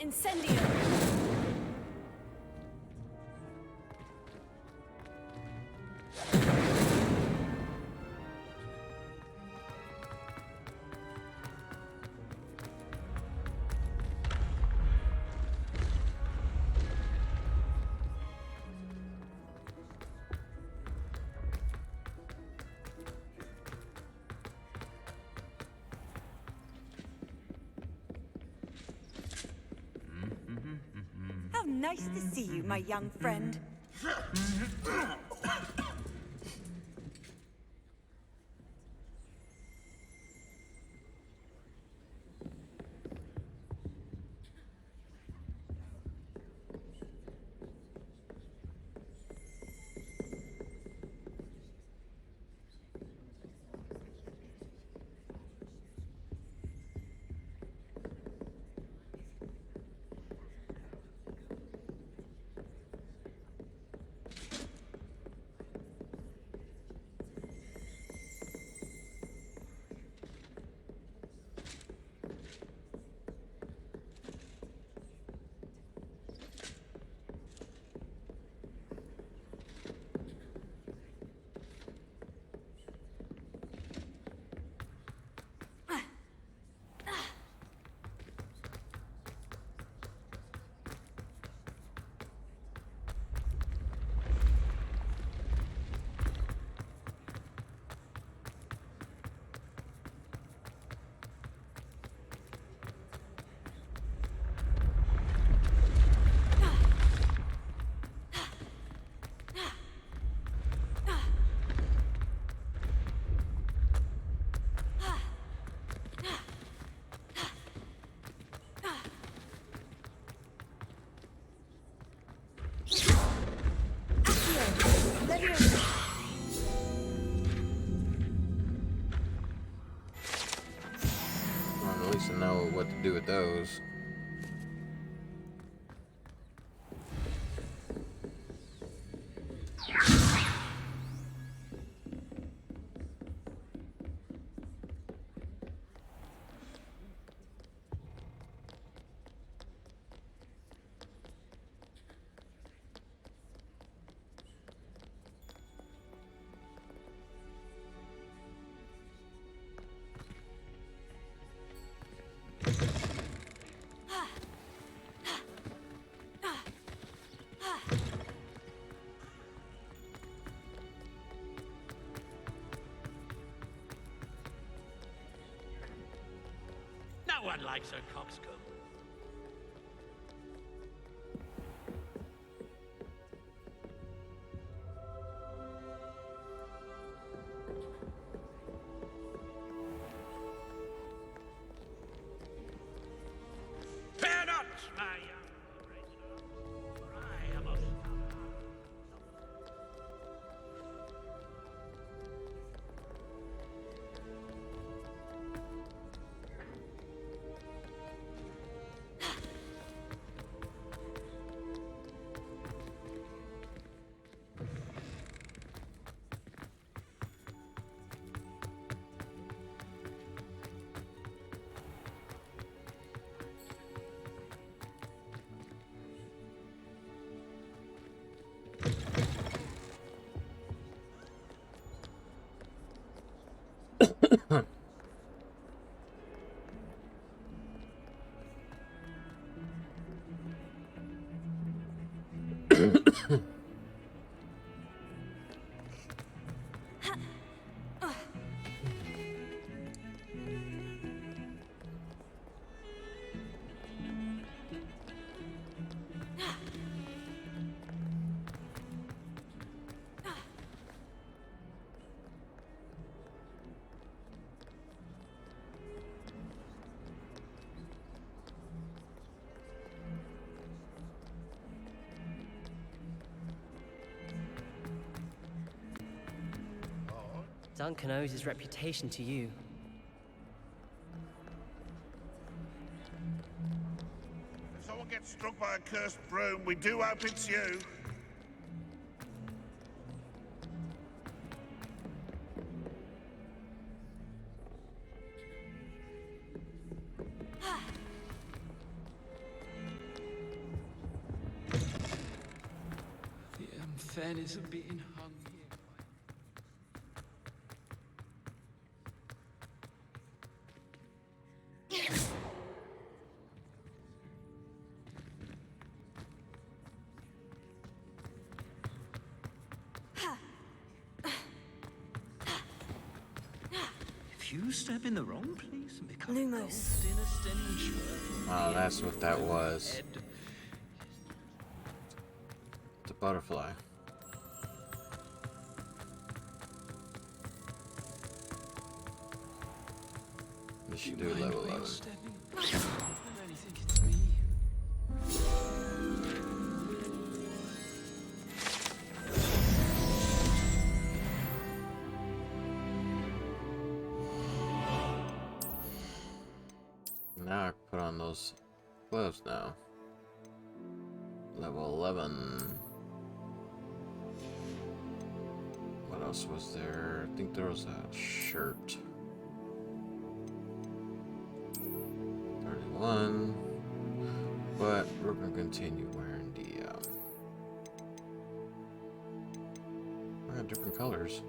Incendio! How nice to see you, my young friend. know what to do with those. No one likes a coxcomb. Fear not, my young racer, for I am of Duncan owes his reputation to you. If someone gets struck by a cursed broom, we do hope it's you. The unfairness of being hung here. If you step in the wrong place and become Lumos. in a stench, Oh, that's what that was. It's a butterfly. You should do level 11. I really think it's me. Now I can put on those gloves now. Level 11. What else was there? I think there was a shirt. 31. But we're gonna continue wearing the different colors.